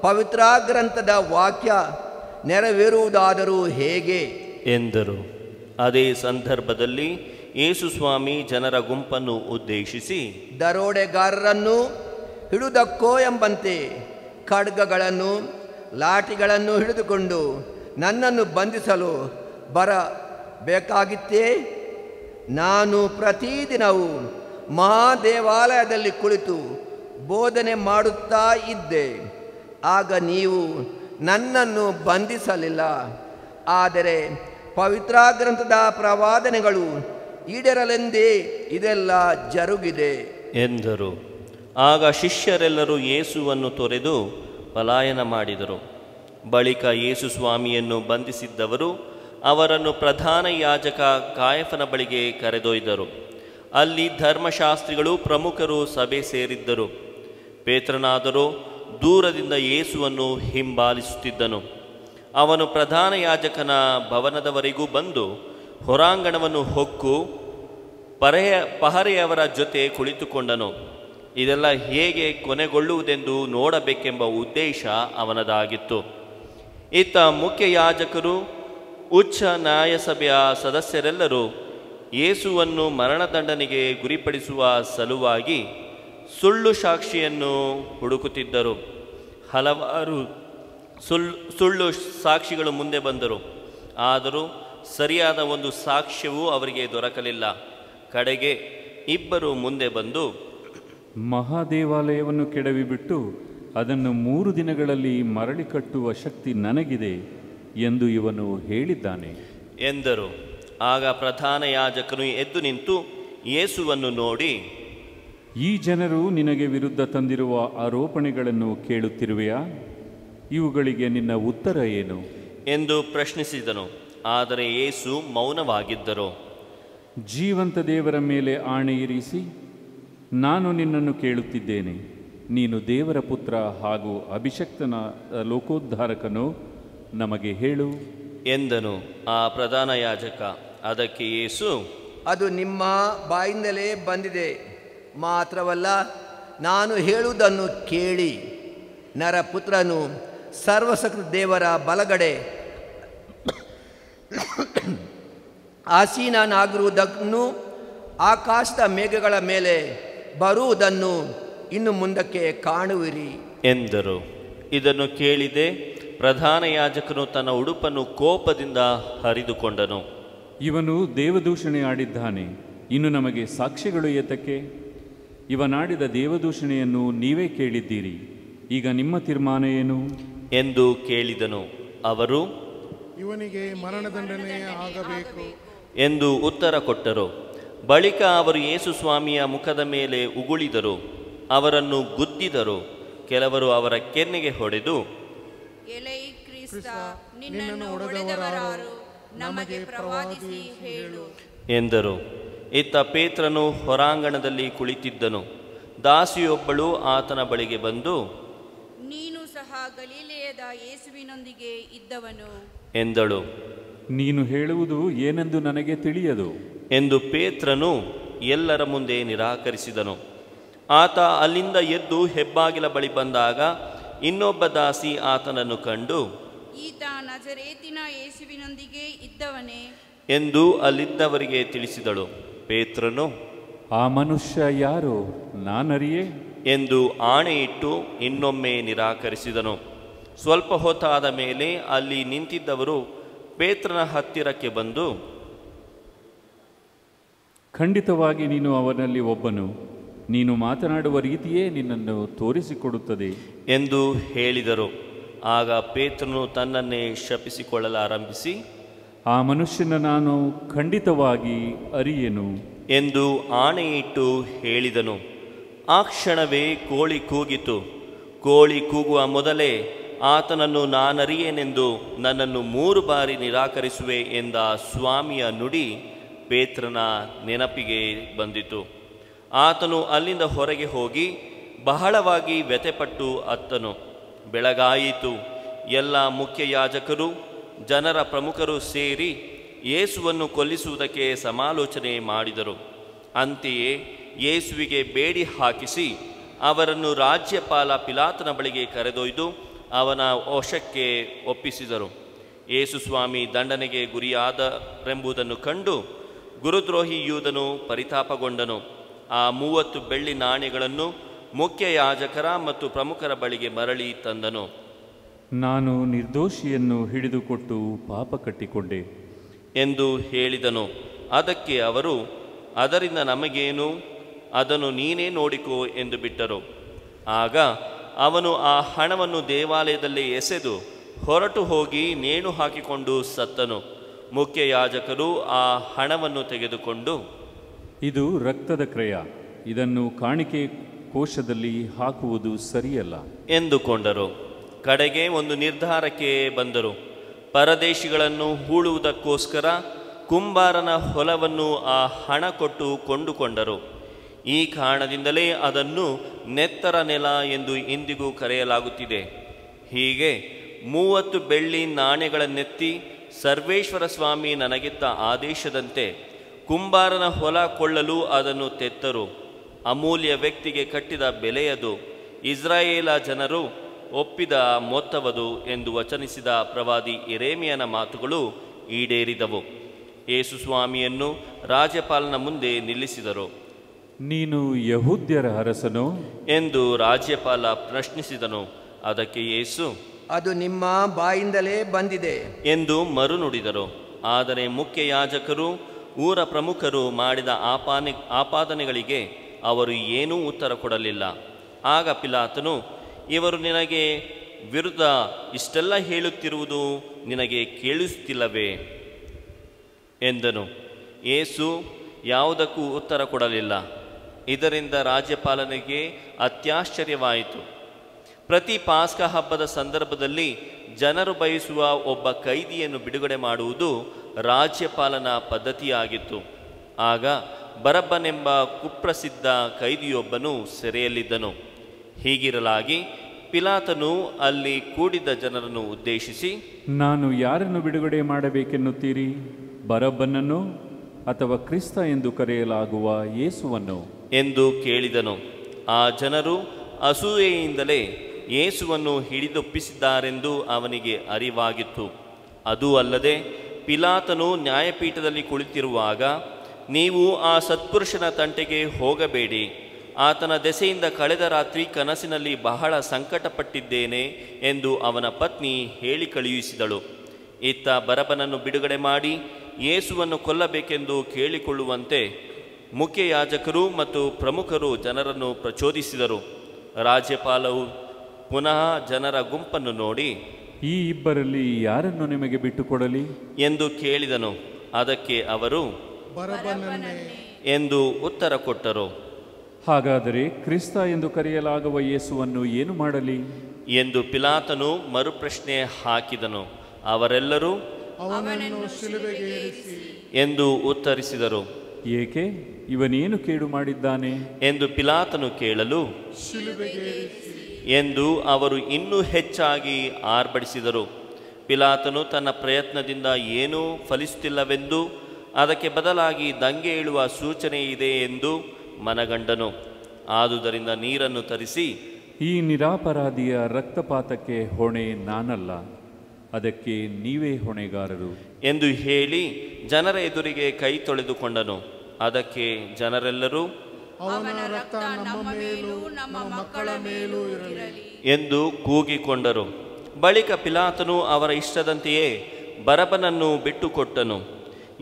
ಪವಿತ್ರ ಗ್ರಂಥದ ವಾಕ್ಯ ನೆರವೇರುವುದಾದರೂ ಹೇಗೆ ಎಂದರು. ಅದೇ ಸಂದರ್ಭದಲ್ಲಿ ಯೇಸು ಸ್ವಾಮಿ ಜನರ ಗುಂಪನ್ನು ಉದ್ದೇಶಿಸಿ, ದರೋಡೆಗಾರರನ್ನು ಹಿಡುವುದಕ್ಕೋ ಎಂಬಂತೆ ಖಡ್ಗಗಳನ್ನು ಲಾಠಿಗಳನ್ನು ಹಿಡಿದುಕೊಂಡು ನನ್ನನ್ನು ಬಂಧಿಸಲು ಬರಬೇಕಾಗಿತ್ತೇ? ನಾನು ಪ್ರತಿದಿನವೂ ಮಹಾದೇವಾಲಯದಲ್ಲಿ ಕುಳಿತು ಬೋಧನೆ ಮಾಡುತ್ತಾ ಇದ್ದೆ. ಆಗ ನೀವು ನನ್ನನ್ನು ಬಂಧಿಸಲಿಲ್ಲ. ಆದರೆ ಪವಿತ್ರ ಗ್ರಂಥದ ಪ್ರವಾದನೆಗಳು ಈಡೇರಲೆಂದೇ ಇದೆಲ್ಲ ಜರುಗಿದೆ ಎಂದರು. ಆಗ ಶಿಷ್ಯರೆಲ್ಲರೂ ಯೇಸುವನ್ನು ತೊರೆದು ಪಲಾಯನ ಮಾಡಿದರು. ಬಳಿಕ ಯೇಸು ಸ್ವಾಮಿಯನ್ನು ಬಂಧಿಸಿದ್ದವರು ಅವರನ್ನು ಪ್ರಧಾನ ಯಾಜಕ ಕಾಯಫನ ಬಳಿಗೆ ಕರೆದೊಯ್ದರು. ಅಲ್ಲಿ ಧರ್ಮಶಾಸ್ತ್ರಿಗಳು ಪ್ರಮುಖರು ಸಭೆ ಸೇರಿದ್ದರು. ಪೇತ್ರನಾದರೂ ದೂರದಿಂದ ಯೇಸುವನ್ನು ಹಿಂಬಾಲಿಸುತ್ತಿದ್ದನು. ಅವನು ಪ್ರಧಾನ ಯಾಜಕನ ಭವನದವರೆಗೂ ಬಂದು ಹೊರಾಂಗಣವನ್ನು ಹೊಕ್ಕು ಪಹರೆಯವರ ಜೊತೆ ಕುಳಿತುಕೊಂಡನು. ಇದೆಲ್ಲ ಹೇಗೆ ಕೊನೆಗೊಳ್ಳುವುದೆಂದು ನೋಡಬೇಕೆಂಬ ಉದ್ದೇಶ ಅವನದಾಗಿತ್ತು. ಇತ್ತ ಮುಖ್ಯ ಯಾಜಕರು ಉಚ್ಚ ನ್ಯಾಯಸಭೆಯ ಸದಸ್ಯರೆಲ್ಲರೂ ಯೇಸುವನ್ನು ಮರಣದಂಡನೆಗೆ ಗುರಿಪಡಿಸುವ ಸಲುವಾಗಿ ಸುಳ್ಳು ಸಾಕ್ಷಿಯನ್ನು ಹುಡುಕುತ್ತಿದ್ದರು. ಹಲವಾರು ಸುಳ್ಳು ಸಾಕ್ಷಿಗಳು ಮುಂದೆ ಬಂದರು. ಆದರೂ ಸರಿಯಾದ ಒಂದು ಸಾಕ್ಷ್ಯವೂ ಅವರಿಗೆ ದೊರಕಲಿಲ್ಲ. ಕಡೆಗೆ ಇಬ್ಬರು ಮುಂದೆ ಬಂದು, ಮಹಾದೇವಾಲಯವನ್ನು ಕೆಡವಿಬಿಟ್ಟು ಅದನ್ನು 3 ದಿನಗಳಲ್ಲಿ ಮರಳಿ ಕಟ್ಟುವ ಶಕ್ತಿ ನನಗಿದೆ ಎಂದು ಇವನು ಹೇಳಿದ್ದಾನೆ ಎಂದರು. ಆಗ ಪ್ರಧಾನ ಯಾಜಕನು ಎದ್ದು ನಿಂತು ಯೇಸುವನ್ನು ನೋಡಿ, ಈ ಜನರು ನಿನಗೆ ವಿರುದ್ಧ ತಂದಿರುವ ಆರೋಪಣೆಗಳನ್ನು ಕೇಳುತ್ತಿರುವೆಯಾ? ಇವುಗಳಿಗೆ ನಿನ್ನ ಉತ್ತರ ಏನು ಎಂದು ಪ್ರಶ್ನಿಸಿದನು. ಆದರೆ ಯೇಸು ಮೌನವಾಗಿದ್ದರು. ಜೀವಂತ ದೇವರ ಮೇಲೆ ಆಣೆ ಇರಿಸಿ ನಾನು ನಿನ್ನನ್ನು ಕೇಳುತ್ತಿದ್ದೇನೆ, ನೀನು ದೇವರ ಪುತ್ರ ಹಾಗೂ ಅಭಿಷಕ್ತನ ಲೋಕೋದ್ಧಾರಕನು, ನಮಗೆ ಹೇಳು ಎಂದನು ಆ ಪ್ರಧಾನ ಯಾಜಕ. ಅದಕ್ಕೆ ಯೇಸು, ಅದು ನಿಮ್ಮ ಬಾಯಿಂದಲೇ ಬಂದಿದೆ. ಮಾತ್ರವಲ್ಲ, ನಾನು ಹೇಳುವುದನ್ನು ಕೇಳಿ. ನರಪುತ್ರನು ಸರ್ವಶಕ್ತ ದೇವರ ಬಲಗಡೆ ಆಸೀನನಾಗಿರುವುದನ್ನು, ಆಕಾಶದ ಮೇಘಗಳ ಮೇಲೆ ಬರುವುದನ್ನು ಇನ್ನು ಮುಂದಕ್ಕೆ ಕಾಣುವಿರಿ ಎಂದರು. ಇದನ್ನು ಕೇಳಿದೆ ಪ್ರಧಾನ ಯಾಜಕನು ತನ್ನ ಉಡುಪನ್ನು ಕೋಪದಿಂದ ಹರಿದುಕೊಂಡನು. ಇವನು ದೇವದೂಷಣೆ ಆಡಿದ್ದಾನೆ, ಇನ್ನು ನಮಗೆ ಸಾಕ್ಷಿಗಳು ಏತಕ್ಕೆ? ಇವನಾಡಿದ ದೇವದೂಷಣೆಯನ್ನು ನೀವೇ ಕೇಳಿದ್ದೀರಿ, ಈಗ ನಿಮ್ಮ ತೀರ್ಮಾನ ಏನು ಎಂದು ಕೇಳಿದನು. ಅವರು, ಇವನಿಗೆ ಮರಣದಂಡನೆ ಆಗಬೇಕು ಎಂದು ಉತ್ತರ ಕೊಟ್ಟರು. ಬಳಿಕ ಅವರು ಯೇಸು ಸ್ವಾಮಿಯ ಮುಖದ ಮೇಲೆ ಉಗುಳಿದರು, ಅವರನ್ನು ಗುದ್ದಿದರು. ಕೆಲವರು ಅವರ ಕೆನ್ನೆಗೆ ಹೊಡೆದು, ಎಲೈ ಕ್ರಿಸ್ತ, ನಿನ್ನನ್ನು ಹೊಡೆದವರಾರು, ನಮಗೆ ಪ್ರವಾದಿಸಿ ಹೇಳು ಎಂದರು. ಇತ್ತ ಪೇತ್ರನು ಹೊರಾಂಗಣದಲ್ಲಿ ಕುಳಿತಿದ್ದನು. ದಾಸಿಯೊಬ್ಬಳು ಆತನ ಬಳಿಗೆ ಬಂದು, ನೀನು ಸಹ ಗಲಿಲೆಯದ ಯೇಸುವಿನೊಂದಿಗೆ ಇದ್ದವನು ಎಂದಳು. ನೀನು ಹೇಳುವುದು ಏನೆಂದು ನನಗೆ ತಿಳಿಯದು ಎಂದು ಪೇತ್ರನು ಎಲ್ಲರ ಮುಂದೆ ನಿರಾಕರಿಸಿದನು. ಆತ ಅಲ್ಲಿಂದ ಎದ್ದು ಹೆಬ್ಬಾಗಿಲ ಬಳಿ ಬಂದಾಗ ಇನ್ನೊಬ್ಬ ದಾಸಿ ಆತನನ್ನು ಕಂಡು, ಈತ ನಜರೇತಿನ ಯೇಸುವಿನೊಂದಿಗೆ ಇದ್ದವನೇ ಎಂದು ಅಲ್ಲಿದ್ದವರಿಗೆ ತಿಳಿಸಿದಳು. ಪೇತ್ರನು, ಆ ಮನುಷ್ಯ ಯಾರು, ನಾನರಿಯೇ ಎಂದು ಆಣೆಯಿಟ್ಟು ಇನ್ನೊಮ್ಮೆ ನಿರಾಕರಿಸಿದನು. ಸ್ವಲ್ಪ ಹೊತ್ತಾದ ಮೇಲೆ ಅಲ್ಲಿ ನಿಂತಿದ್ದವರು ಪೇತ್ರನ ಹತ್ತಿರಕ್ಕೆ ಬಂದು, ಖಂಡಿತವಾಗಿ ನೀನು ಅವನಲ್ಲಿ ಒಬ್ಬನು, ನೀನು ಮಾತನಾಡುವ ರೀತಿಯೇ ನಿನ್ನನ್ನು ತೋರಿಸಿಕೊಡುತ್ತದೆ ಎಂದು ಹೇಳಿದರು. ಆಗ ಪೇತ್ರನು ತನ್ನನ್ನೇ ಶಪಿಸಿಕೊಳ್ಳಲಾರಂಭಿಸಿ, ಆ ಮನುಷ್ಯನ ನಾನು ಖಂಡಿತವಾಗಿ ಅರಿಯೆನು ಎಂದು ಆಣೆಯಿಟ್ಟು ಹೇಳಿದನು. ಆ ಕ್ಷಣವೇ ಕೋಳಿ ಕೂಗಿತು. ಕೋಳಿ ಕೂಗುವ ಮೊದಲೇ ಆತನನ್ನು ನಾನರಿಯೇನೆಂದು ನನ್ನನ್ನು 3 ಬಾರಿ ನಿರಾಕರಿಸುವೆ ಎಂದ ಸ್ವಾಮಿಯ ನುಡಿ ಪೇತ್ರನ ನೆನಪಿಗೆ ಬಂದಿತು. ಆತನು ಅಲ್ಲಿಂದ ಹೊರಗೆ ಹೋಗಿ ಬಹಳವಾಗಿ ವ್ಯಥೆಪಟ್ಟು ಅತ್ತನು. ಬೆಳಗಾಯಿತು. ಎಲ್ಲ ಮುಖ್ಯ ಯಾಜಕರು ಜನರ ಪ್ರಮುಖರು ಸೇರಿ ಯೇಸುವನ್ನು ಕೊಲ್ಲಿಸುವುದಕ್ಕೆ ಸಮಾಲೋಚನೆ ಮಾಡಿದರು. ಅಂತೆಯೇ ಯೇಸುವಿಗೆ ಬೇಡಿ ಹಾಕಿಸಿ ಅವರನ್ನು ರಾಜ್ಯಪಾಲ ಪಿಲಾತನ ಬಳಿಗೆ ಕರೆದೊಯ್ದು ಅವನ ವಶಕ್ಕೆ ಒಪ್ಪಿಸಿದರು. ಯೇಸು ಸ್ವಾಮಿ ದಂಡನೆಗೆ ಗುರಿಯಾದರೆಂಬುದನ್ನು ಕಂಡು ಗುರುದ್ರೋಹಿ ಯೂದನು ಪರಿತಾಪಗೊಂಡನು. ಆ 30 ಬೆಳ್ಳಿ ನಾಣ್ಯಗಳನ್ನು ಮುಖ್ಯ ಯಾಜಕರ ಮತ್ತು ಪ್ರಮುಖರ ಬಳಿಗೆ ಮರಳಿ ತಂದನು. ನಾನು ನಿರ್ದೋಷಿಯನ್ನು ಹಿಡಿದುಕೊಟ್ಟು ಪಾಪ ಕಟ್ಟಿಕೊಂಡೆ ಎಂದು ಹೇಳಿದನು. ಅದಕ್ಕೆ ಅವರು, ಅದರಿಂದ ನಮಗೇನು, ಅದನ್ನು ನೀನೇ ನೋಡಿಕೋ ಎಂದು ಬಿಟ್ಟರು. ಆಗ ಅವನು ಆ ಹಣವನ್ನು ದೇವಾಲಯದಲ್ಲಿ ಎಸೆದು ಹೊರಟು ಹೋಗಿ ನೇಣು ಹಾಕಿಕೊಂಡು ಸತ್ತನು. ಮುಖ್ಯ ಯಾಜಕರು ಆ ಹಣವನ್ನು ತೆಗೆದುಕೊಂಡು, ಇದು ರಕ್ತದ ಕ್ರಯ, ಇದನ್ನು ಕಾಣಿಕೆ ಕೋಶದಲ್ಲಿ ಹಾಕುವುದು ಸರಿಯಲ್ಲ ಎಂದುಕೊಂಡರು. ಕಡೆಗೆ ಒಂದು ನಿರ್ಧಾರಕ್ಕೆ ಬಂದರು. ಪರದೇಶಿಗಳನ್ನು ಹೂಳುವುದಕ್ಕೋಸ್ಕರ ಕುಂಬಾರನ ಹೊಲವನ್ನು ಆ ಹಣ ಕೊಟ್ಟು ಕೊಂಡುಕೊಂಡರು. ಈ ಕಾರಣದಿಂದಲೇ ಅದನ್ನು ನೆತ್ತರ ನೆಲ ಎಂದು ಇಂದಿಗೂ ಕರೆಯಲಾಗುತ್ತಿದೆ. ಹೀಗೆ 30 ಬೆಳ್ಳಿ ನಾಣ್ಯಗಳನ್ನೆತ್ತಿ ಸರ್ವೇಶ್ವರ ಸ್ವಾಮಿ ನನಗಿತ್ತ ಆದೇಶದಂತೆ ಕುಂಬಾರನ ಹೊಲ ಕೊಳ್ಳಲು ಅದನ್ನು ತೆತ್ತರು. ಅಮೂಲ್ಯ ವ್ಯಕ್ತಿಗೆ ಕಟ್ಟಿದ ಬೆಲೆಯದು, ಇಸ್ರಾಯೇಲ ಜನರು ಒಪ್ಪಿದ ಮೊತ್ತವದು ಎಂದು ವಚನಿಸಿದ ಪ್ರವಾದಿ ಯೆರೆಮೀಯನ ಮಾತುಗಳು ಈಡೇರಿದವು. ಯೇಸು ಸ್ವಾಮಿಯನ್ನು ರಾಜ್ಯಪಾಲನ ಮುಂದೆ ನಿಲ್ಲಿಸಿದರು. ನೀನು ಯಹೂದ್ಯರ ಅರಸನೋ ಎಂದು ರಾಜ್ಯಪಾಲ ಪ್ರಶ್ನಿಸಿದನು. ಅದಕ್ಕೆ ಯೇಸು, ಅದು ನಿಮ್ಮ ಬಾಯಿಂದಲೇ ಬಂದಿದೆ ಎಂದು ಮರುನುಡಿದರು. ಆದರೆ ಮುಖ್ಯ ಯಾಜಕರು ಊರ ಪ್ರಮುಖರು ಮಾಡಿದ ಆಪಾದನೆಗಳಿಗೆ ಅವರು ಏನೂ ಉತ್ತರ ಕೊಡಲಿಲ್ಲ. ಆಗ ಪಿಲಾತನು, ಇವರು ನಿನಗೆ ವಿರುದ್ಧ ಇಷ್ಟೆಲ್ಲ ಹೇಳುತ್ತಿರುವುದು ನಿನಗೆ ಕೇಳಿಸುತ್ತಿಲ್ಲವೇ ಎಂದನು. ಯೇಸು ಯಾವುದಕ್ಕೂ ಉತ್ತರ ಕೊಡಲಿಲ್ಲ. ಇದರಿಂದ ರಾಜ್ಯಪಾಲನಿಗೆ ಅತ್ಯಾಶ್ಚರ್ಯವಾಯಿತು. ಪ್ರತಿ ಪಾಸ್ಕ ಹಬ್ಬದ ಸಂದರ್ಭದಲ್ಲಿ ಜನರು ಬಯಸುವ ಒಬ್ಬ ಕೈದಿಯನ್ನು ಬಿಡುಗಡೆ ಮಾಡುವುದು ರಾಜ್ಯಪಾಲನ ಪದ್ಧತಿಯಾಗಿತ್ತು. ಆಗ ಬರಬ್ಬನೆಂಬ ಕುಪ್ರಸಿದ್ಧ ಕೈದಿಯೊಬ್ಬನು ಸೆರೆಯಲ್ಲಿದ್ದನು. ಹೀಗಿರಲಾಗಿ ಪಿಲಾತನು ಅಲ್ಲಿ ಕೂಡಿದ್ದ ಜನರನ್ನು ಉದ್ದೇಶಿಸಿ, ನಾನು ಯಾರನ್ನು ಬಿಡುಗಡೆ ಮಾಡಬೇಕೆನ್ನುತ್ತೀರಿ, ಬರಬ್ಬನನ್ನು ಅಥವಾ ಕ್ರಿಸ್ತ ಎಂದು ಕರೆಯಲಾಗುವ ಯೇಸುವನ್ನು ಎಂದು ಕೇಳಿದನು. ಆ ಜನರು ಅಸೂಯೆಯಿಂದಲೇ ಯೇಸುವನ್ನು ಹಿಡಿದೊಪ್ಪಿಸಿದ್ದಾರೆಂದು ಅವನಿಗೆ ಅರಿವಾಗಿತ್ತು. ಅದೂ ಅಲ್ಲದೆ ಪಿಲಾತನು ನ್ಯಾಯಪೀಠದಲ್ಲಿ ಕುಳಿತಿರುವಾಗ, ನೀವು ಆ ಸತ್ಪುರುಷನ ತಂಟೆಗೆ ಹೋಗಬೇಡಿ, ಆತನ ದೆಸೆಯಿಂದ ಕಳೆದ ರಾತ್ರಿ ಕನಸಿನಲ್ಲಿ ಬಹಳ ಸಂಕಟಪಟ್ಟಿದ್ದೇನೆ ಎಂದು ಅವನ ಪತ್ನಿ ಹೇಳಿ ಕಳುಹಿಸಿದಳು. ಇತ್ತ ಬರಬ್ಬನನ್ನು ಬಿಡುಗಡೆ ಮಾಡಿ ಯೇಸುವನ್ನು ಕೊಲ್ಲಬೇಕೆಂದು ಕೇಳಿಕೊಳ್ಳುವಂತೆ ಮುಖ್ಯ ಯಾಜಕರು ಮತ್ತು ಪ್ರಮುಖರು ಜನರನ್ನು ಪ್ರಚೋದಿಸಿದರು. ರಾಜ್ಯಪಾಲವು ಪುನಃ ಜನರ ಗುಂಪನ್ನು ನೋಡಿ, ಈ ಇಬ್ಬರಲ್ಲಿ ಯಾರನ್ನು ನಿಮಗೆ ಬಿಟ್ಟುಕೊಡಲಿ ಎಂದು ಕೇಳಿದನು. ಅದಕ್ಕೆ ಅವರು, ಬರಬ್ಬನನ್ನೇ ಎಂದು ಉತ್ತರ ಕೊಟ್ಟರು. ಹಾಗಾದರೆ ಕ್ರಿಸ್ತ ಎಂದು ಕರೆಯಲಾಗುವ ಯೇಸುವನ್ನು ಏನು ಮಾಡಲಿ ಎಂದು ಪಿಲಾತನು ಮರುಪ್ರಶ್ನೆ ಹಾಕಿದನು. ಅವರೆಲ್ಲರೂ ಅವನನ್ನು ಶಿಲುಬೆಗೆ ಏರಿಸಿ ಎಂದು ಉತ್ತರಿಸಿದರು. ಏಕೆ? ಇವನೇನು ಕೇಡು ಮಾಡಿದ್ದಾನೆ ಎಂದು ಪಿಲಾತನು ಕೇಳಲು, ಎಂದು ಅವರು ಇನ್ನೂ ಹೆಚ್ಚಾಗಿ ಆರ್ಭಟಿಸಿದರು. ಪಿಲಾತನು ತನ್ನ ಪ್ರಯತ್ನದಿಂದ ಏನೂ ಫಲಿಸುತ್ತಿಲ್ಲವೆಂದು, ಅದಕ್ಕೆ ಬದಲಾಗಿ ದಂಗೆ ಏಳುವ ಸೂಚನೆ ಇದೆ ಎಂದು ಮನಗಂಡನು. ಆದುದರಿಂದ ನೀರನ್ನು ತರಿಸಿ, ಈ ನಿರಪರಾಧಿಯ ರಕ್ತಪಾತಕ್ಕೆ ಹೊಣೆ ನಾನಲ್ಲ, ಅದಕ್ಕೆ ನೀವೇ ಹೊಣೆಗಾರರು ಎಂದು ಹೇಳಿ ಜನರ ಎದುರಿಗೆ ಕೈ ತೊಳೆದುಕೊಂಡನು. ಅದಕ್ಕೆ ಜನರೆಲ್ಲರೂ, ಅವನ ರಕ್ತ ನಮ್ಮ ಮೇಲೂ ನಮ್ಮ ಮಕ್ಕಳ ಮೇಲೂ ಇರಲಿ ಎಂದು ಕೂಗಿಕೊಂಡರು. ಬಳಿಕ ಪಿಲಾತನು ಅವರ ಇಷ್ಟದಂತೆಯೇ ಬರಬನನ್ನು ಬಿಟ್ಟುಕೊಟ್ಟನು.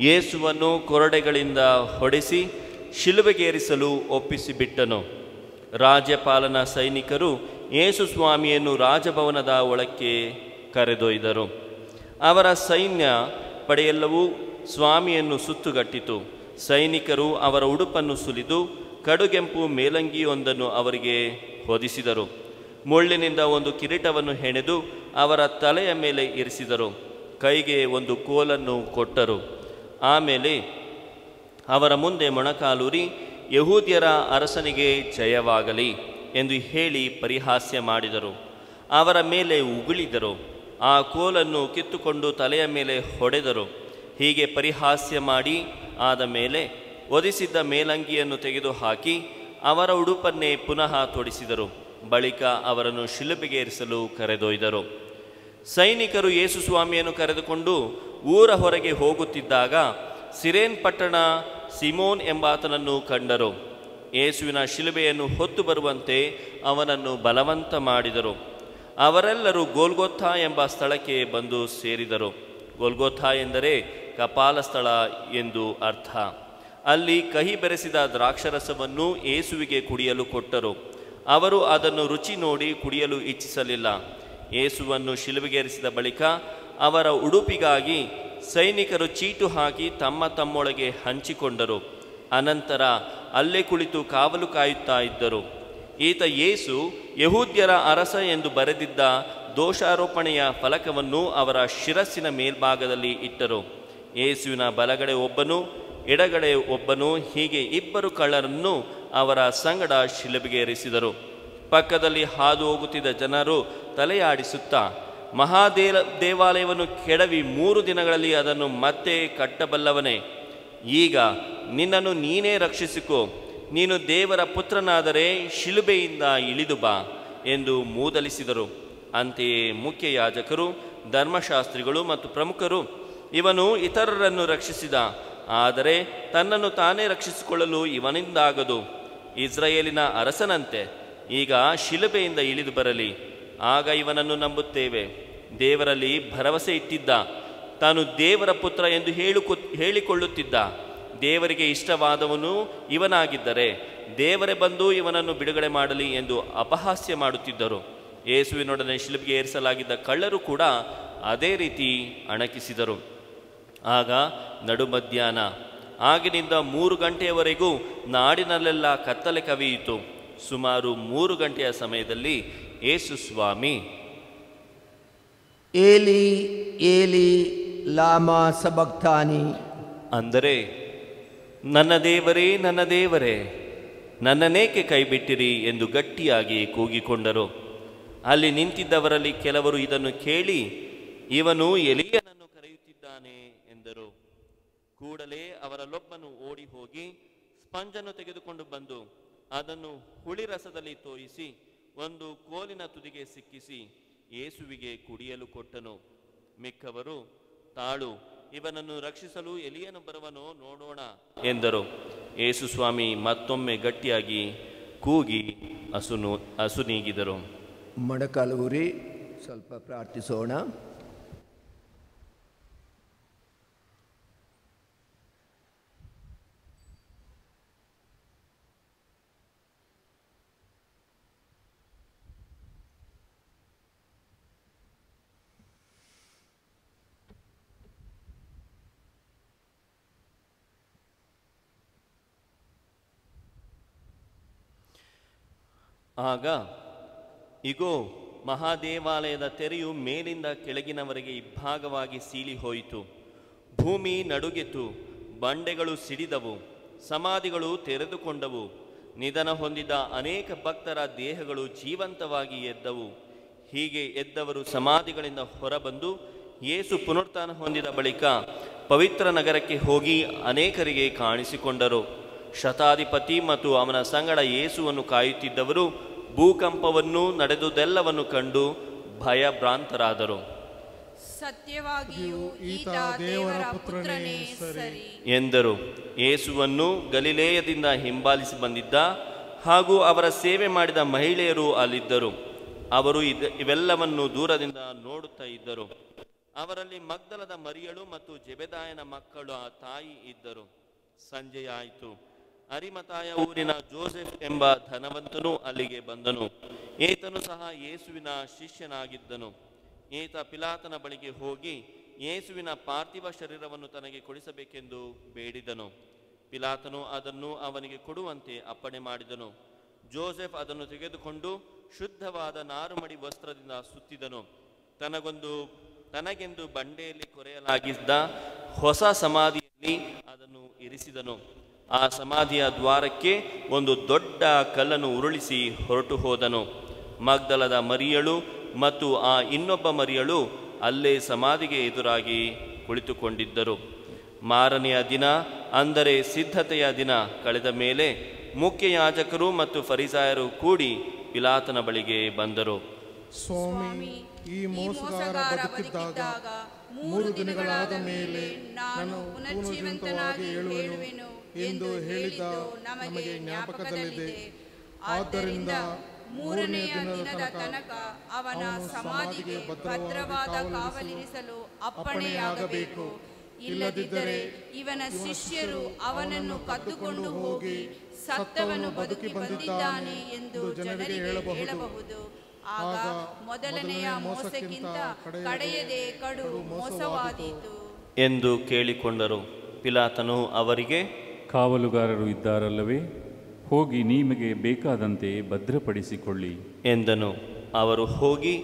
ಯೇಸುವನ್ನು ಕೊರಡೆಗಳಿಂದ ಹೊಡೆಸಿ ಶಿಲುಬೆಗೇರಿಸಲು ಒಪ್ಪಿಸಿಬಿಟ್ಟನು. ರಾಜ್ಯಪಾಲನ ಸೈನಿಕರು ಯೇಸು ಸ್ವಾಮಿಯನ್ನು ರಾಜಭವನದ ಒಳಕ್ಕೆ ಕರೆದೊಯ್ದರು. ಅವರ ಸೈನ್ಯ ಪಡೆಯೆಲ್ಲವೂ ಸ್ವಾಮಿಯನ್ನು ಸುತ್ತುಗಟ್ಟಿತು. ಸೈನಿಕರು ಅವರ ಉಡುಪನ್ನು ಸುಲಿದು ಕಡುಗೆಂಪು ಮೇಲಂಗಿಯೊಂದನ್ನು ಅವರಿಗೆ ಹೊದಿಸಿದರು. ಮುಳ್ಳಿನಿಂದ ಒಂದು ಕಿರೀಟವನ್ನು ಹೆಣೆದು ಅವರ ತಲೆಯ ಮೇಲೆ ಇರಿಸಿದರು. ಕೈಗೆ ಒಂದು ಕೋಲನ್ನು ಕೊಟ್ಟರು. ಆಮೇಲೆ ಅವರ ಮುಂದೆ ಮೊಣಕಾಲೂರಿ, ಯಹೂದ್ಯರ ಅರಸನಿಗೆ ಜಯವಾಗಲಿ ಎಂದು ಹೇಳಿ ಪರಿಹಾಸ್ಯ ಮಾಡಿದರು. ಅವರ ಮೇಲೆ ಉಗುಳಿದರು. ಆ ಕೋಲನ್ನು ಕಿತ್ತುಕೊಂಡು ತಲೆಯ ಮೇಲೆ ಹೊಡೆದರು. ಹೀಗೆ ಪರಿಹಾಸ್ಯ ಮಾಡಿ ಆದ ಮೇಲೆ ಒದಿಸಿದ್ದ ಮೇಲಂಗಿಯನ್ನು ತೆಗೆದುಹಾಕಿ ಅವರ ಉಡುಪನ್ನೇ ಪುನಃ ತೊಡಿಸಿದರು. ಬಳಿಕ ಅವರನ್ನು ಶಿಲುಬೆಗೇರಿಸಲು ಕರೆದೊಯ್ದರು. ಸೈನಿಕರು ಯೇಸು ಸ್ವಾಮಿಯನ್ನು ಕರೆದುಕೊಂಡು ಊರ ಹೊರಗೆ ಹೋಗುತ್ತಿದ್ದಾಗ ಸಿರೇನ್ ಪಟ್ಟಣ ಸಿಮೋನ್ ಎಂಬಾತನನ್ನು ಕಂಡರು. ಯೇಸುವಿನ ಶಿಲುಬೆಯನ್ನು ಹೊತ್ತು ಬರುವಂತೆ ಅವನನ್ನು ಬಲವಂತ ಮಾಡಿದರು. ಅವರೆಲ್ಲರೂ ಗೋಲ್ಗೊಥಾ ಎಂಬ ಸ್ಥಳಕ್ಕೆ ಬಂದು ಸೇರಿದರು. ಗೋಲ್ಗೊಥಾ ಎಂದರೆ ಕಪಾಲ ಸ್ಥಳ ಎಂದು ಅರ್ಥ. ಅಲ್ಲಿ ಕಹಿ ಬೆರೆಸಿದ ದ್ರಾಕ್ಷರಸವನ್ನು ಯೇಸುವಿಗೆ ಕುಡಿಯಲು ಕೊಟ್ಟರು. ಅವರು ಅದನ್ನು ರುಚಿ ನೋಡಿ ಕುಡಿಯಲು ಇಚ್ಛಿಸಲಿಲ್ಲ. ಯೇಸುವನ್ನು ಶಿಲುಬೆಗೇರಿಸಿದ ಬಳಿಕ ಅವರ ಉಡುಪಿಗಾಗಿ ಸೈನಿಕರು ಚೀಟು ಹಾಕಿ ತಮ್ಮೊಳಗೆ ಹಂಚಿಕೊಂಡರು. ಅನಂತರ ಅಲ್ಲೇ ಕುಳಿತು ಕಾವಲು ಕಾಯುತ್ತಾ ಇದ್ದರು. ಈತ ಯೇಸು ಯಹೂದ್ಯರ ಅರಸ ಎಂದು ಬರೆದಿದ್ದ ದೋಷಾರೋಪಣೆಯ ಫಲಕವನ್ನು ಅವರ ಶಿರಸ್ಸಿನ ಮೇಲ್ಭಾಗದಲ್ಲಿ ಇಟ್ಟರು. ಯೇಸುವಿನ ಬಲಗಡೆ ಒಬ್ಬನು, ಎಡಗಡೆ ಒಬ್ಬನು, ಹೀಗೆ ಇಬ್ಬರು ಕಳ್ಳರನ್ನು ಅವರ ಸಂಗಡ ಶಿಲುಬೆಗೇರಿಸಿದರು. ಪಕ್ಕದಲ್ಲಿ ಹಾದು ಹೋಗುತ್ತಿದ್ದ ಜನರು ತಲೆಯಾಡಿಸುತ್ತಾ, ದೇವಾಲಯವನ್ನು ಕೆಡವಿ 3 ದಿನಗಳಲ್ಲಿ ಅದನ್ನು ಮತ್ತೆ ಕಟ್ಟಬಲ್ಲವನೇ, ಈಗ ನಿನ್ನನ್ನು ನೀನೇ ರಕ್ಷಿಸಿಕೋ. ನೀನು ದೇವರ ಪುತ್ರನಾದರೆ ಶಿಲುಬೆಯಿಂದ ಇಳಿದು ಬಾ ಎಂದು ಮೂದಲಿಸಿದರು. ಅಂತೆಯೇ ಮುಖ್ಯ ಯಾಜಕರು, ಧರ್ಮಶಾಸ್ತ್ರಿಗಳು ಮತ್ತು ಪ್ರಮುಖರು, ಇವನು ಇತರರನ್ನು ರಕ್ಷಿಸಿದ, ಆದರೆ ತನ್ನನ್ನು ತಾನೇ ರಕ್ಷಿಸಿಕೊಳ್ಳಲು ಇವನಿಂದಾಗದು. ಇಸ್ರಾಯೇಲಿನ ಅರಸನಂತೆ ಈಗ ಶಿಲುಬೆಯಿಂದ ಇಳಿದು ಬರಲಿ, ಆಗ ಇವನನ್ನು ನಂಬುತ್ತೇವೆ. ದೇವರಲ್ಲಿ ಭರವಸೆ ಇಟ್ಟಿದ್ದ, ತಾನು ದೇವರ ಪುತ್ರ ಎಂದು ಹೇಳಿಕೊಳ್ಳುತ್ತಿದ್ದ, ದೇವರಿಗೆ ಇಷ್ಟವಾದವನು ಇವನಾಗಿದ್ದರೆ ದೇವರೇ ಬಂದು ಇವನನ್ನು ಬಿಡುಗಡೆ ಮಾಡಲಿ ಎಂದು ಅಪಹಾಸ್ಯ ಮಾಡುತ್ತಿದ್ದರು. ಯೇಸುವಿನೊಡನೆ ಶಿಲುಬೆಗೆ ಏರಿಸಲಾಗಿದ್ದ ಕಳ್ಳರು ಕೂಡ ಅದೇ ರೀತಿ ಅಣಕಿಸಿದರು. ಆಗ ನಡುಮಧ್ಯಾಹ್ನ. ಆಗಿನಿಂದ 3 ಗಂಟೆಯವರೆಗೂ ನಾಡಿನಲ್ಲೆಲ್ಲ ಕತ್ತಲೆ ಕವಿಯಿತು. ಸುಮಾರು 3 ಗಂಟೆಯ ಸಮಯದಲ್ಲಿ ಯೇಸು ಸ್ವಾಮಿ, ಏಲಿ ಏಲಿ ಲಾಮಾ ಸಬಕ್ತಾನಿ ಅಂದರೆ, ನನ್ನ ದೇವರೇ, ನನ್ನ ದೇವರೇ, ನನ್ನನ್ನೇಕೆ ಕೈಬಿಟ್ಟಿರಿ ಎಂದು ಗಟ್ಟಿಯಾಗಿ ಕೂಗಿಕೊಂಡರು. ಅಲ್ಲಿ ನಿಂತಿದ್ದವರಲ್ಲಿ ಕೆಲವರು ಇದನ್ನು ಕೇಳಿ, ಇವನು ಎಲೀಯನನ್ನು ಕರೆಯುತ್ತಿದ್ದಾನೆ ಎಂದರು. ಕೂಡಲೇ ಅವರಲ್ಲೊಬ್ಬನು ಓಡಿ ಹೋಗಿ ಸ್ಪಂಜನ್ನು ತೆಗೆದುಕೊಂಡು ಬಂದು ಅದನ್ನು ಹುಳಿರಸದಲ್ಲಿ ತೋಯಿಸಿ ಒಂದು ಕೋಲಿನ ತುದಿಗೆ ಸಿಕ್ಕಿಸಿ ಯೇಸುವಿಗೆ ಕುಡಿಯಲು ಕೊಟ್ಟನು. ಮಿಕ್ಕವರು, ತಾಳು, ಇವನನ್ನು ರಕ್ಷಿಸಲು ಎಲೀಯನು ಬರುವನೋ ನೋಡೋಣ ಎಂದರು. ಯೇಸು ಸ್ವಾಮಿ ಮತ್ತೊಮ್ಮೆ ಗಟ್ಟಿಯಾಗಿ ಕೂಗಿ ಅಸುನೀಗಿದರು. ಮೊಣಕಾಲೂರಿ ಸ್ವಲ್ಪ ಪ್ರಾರ್ಥಿಸೋಣ. ಆಗ ಇಗೋ, ಮಹಾದೇವಾಲಯದ ತೆರೆಯು ಮೇಲಿಂದ ಕೆಳಗಿನವರೆಗೆ ಇಬ್ಬಾಗವಾಗಿ ಸೀಳಿ ಹೋಯಿತು. ಭೂಮಿ ನಡುಗಿತು, ಬಂಡೆಗಳು ಸಿಡಿದವು, ಸಮಾಧಿಗಳು ತೆರೆದುಕೊಂಡವು. ನಿಧನ ಹೊಂದಿದ ಅನೇಕ ಭಕ್ತರ ದೇಹಗಳು ಜೀವಂತವಾಗಿ ಎದ್ದವು. ಹೀಗೆ ಎದ್ದವರು ಸಮಾಧಿಗಳಿಂದ ಹೊರಬಂದು ಯೇಸು ಪುನರುತ್ಥಾನ ಹೊಂದಿದ ಬಳಿಕ ಪವಿತ್ರ ನಗರಕ್ಕೆ ಹೋಗಿ ಅನೇಕರಿಗೆ ಕಾಣಿಸಿಕೊಂಡರು. ಶತಾಧಿಪತಿ ಮತ್ತು ಅವನ ಸಂಗಡ ಯೇಸುವನ್ನು ಕಾಯುತ್ತಿದ್ದವರು ಭೂಕಂಪವನ್ನು ನಡೆದುದೆಲ್ಲವನ್ನು ಕಂಡು ಭಯಭ್ರಾಂತರಾದರು. ಸತ್ಯವಾಗಿಯೂ ಈತ ದೇವರ ಪುತ್ರನೇ ಸರಿ ಎಂದರು. ಯೇಸುವನ್ನು ಗಲಿಲೇಯದಿಂದ ಹಿಂಬಾಲಿಸಿ ಬಂದಿದ್ದ ಹಾಗೂ ಅವರ ಸೇವೆ ಮಾಡಿದ ಮಹಿಳೆಯರು ಅಲ್ಲಿದ್ದರು. ಅವರು ಇವೆಲ್ಲವನ್ನು ದೂರದಿಂದ ನೋಡುತ್ತಾ ಇದ್ದರು. ಅವರಲ್ಲಿ ಮಗ್ದಲದ ಮರಿಯಳು ಮತ್ತು ಜೆಬೆದಾಯನ ಮಕ್ಕಳ ತಾಯಿ ಇದ್ದರು. ಸಂಜೆಯಾಯಿತು. ಅರಿಮತಾಯ ಊರಿನ ಜೋಸೆಫ್ ಎಂಬ ಧನವಂತನು ಅಲ್ಲಿಗೆ ಬಂದನು. ಈತನು ಸಹ ಯೇಸುವಿನ ಶಿಷ್ಯನಾಗಿದ್ದನು. ಈತ ಪಿಲಾತನ ಬಳಿಗೆ ಹೋಗಿ ಯೇಸುವಿನ ಪಾರ್ಥಿವ ಶರೀರವನ್ನು ತನಗೆ ಕೊಡಿಸಬೇಕೆಂದು ಬೇಡಿದನು. ಪಿಲಾತನು ಅದನ್ನು ಅವನಿಗೆ ಕೊಡುವಂತೆ ಅಪ್ಪಣೆ ಮಾಡಿದನು. ಜೋಸೆಫ್ ಅದನ್ನು ತೆಗೆದುಕೊಂಡು ಶುದ್ಧವಾದ ನಾರುಮಡಿ ವಸ್ತ್ರದಿಂದ ಸುತ್ತಿದನು. ತನಗೆಂದು ಬಂಡೆಯಲ್ಲಿ ಕೊರೆಯಲಾಗಿದ್ದ ಹೊಸ ಸಮಾಧಿಯಲ್ಲಿ ಅದನ್ನು ಇರಿಸಿದನು. ಆ ಸಮಾಧಿಯ ದ್ವಾರಕ್ಕೆ ಒಂದು ದೊಡ್ಡ ಕಲ್ಲನ್ನು ಉರುಳಿಸಿ ಹೊರಟು ಹೋದನು. ಮಗ್ದಲದ ಮರಿಯಳು ಮತ್ತು ಆ ಇನ್ನೊಬ್ಬ ಮರಿಯಳು ಅಲ್ಲೇ ಸಮಾಧಿಗೆ ಎದುರಾಗಿ ಕುಳಿತುಕೊಂಡಿದ್ದರು. ಮಾರನೆಯ ದಿನ, ಅಂದರೆ ಸಿದ್ಧತೆಯ ದಿನ ಕಳೆದ ಮೇಲೆ ಮುಖ್ಯ ಯಾಜಕರು ಮತ್ತು ಫರಿಸಾಯರು ಕೂಡಿ ಪಿಲಾತನ ಬಳಿಗೆ ಬಂದರು. ಸ್ವಾಮಿ, ಈ ಮೋಸಗಾರ ಬದುಕಿದ್ದಾಗ 3 ದಿನಗಳಾದ ಮೇಲೆ ನಾನು ಪುನರ್ಜೀವಂತನಾಗಿ ಹೇಳುವೆನು ಎಂದು ಹೇಳಿದ್ದು ನಮಗೆ ಜ್ಞಾಪಕದಲ್ಲಿದೆ. ಆದ್ದರಿಂದ 3ನೇ ದಿನದ ತನಕ ಅವನ ಸಮಾಧಿಗೆ ಭದ್ರವಾದ ಕಾವಲಿರಿಸಲು ಅಪ್ಪಣೆಯಾಗಬೇಕು. ಇಲ್ಲದಿದ್ದರೆ ಇವನ ಶಿಷ್ಯರು ಅವನನ್ನು ಕದ್ದುಕೊಂಡು ಹೋಗಿ ಸತ್ತವನು ಬದುಕಿ ಬಂದಿದ್ದಾನೆ ಎಂದು ಜನರಿಗೆ ಹೇಳಬಹುದು. ಆಗ ಮೊದಲನೆಯ ಮೋಸಕ್ಕಿಂತ ಕಡೆಯದೇ ಕಡು ಮೋಸವಾದೀತು ಎಂದು ಕೇಳಿಕೊಂಡರು. ಪಿಲಾತನು ಅವರಿಗೆ, ಕಾವಲುಗಾರರು ಇದ್ದಾರಲ್ಲವೇ? ಹೋಗಿ ನಿಮಗೆ ಬೇಕಾದಂತೆ ಭದ್ರಪಡಿಸಿಕೊಳ್ಳಿ ಎಂದನು. ಅವರು ಹೋಗಿ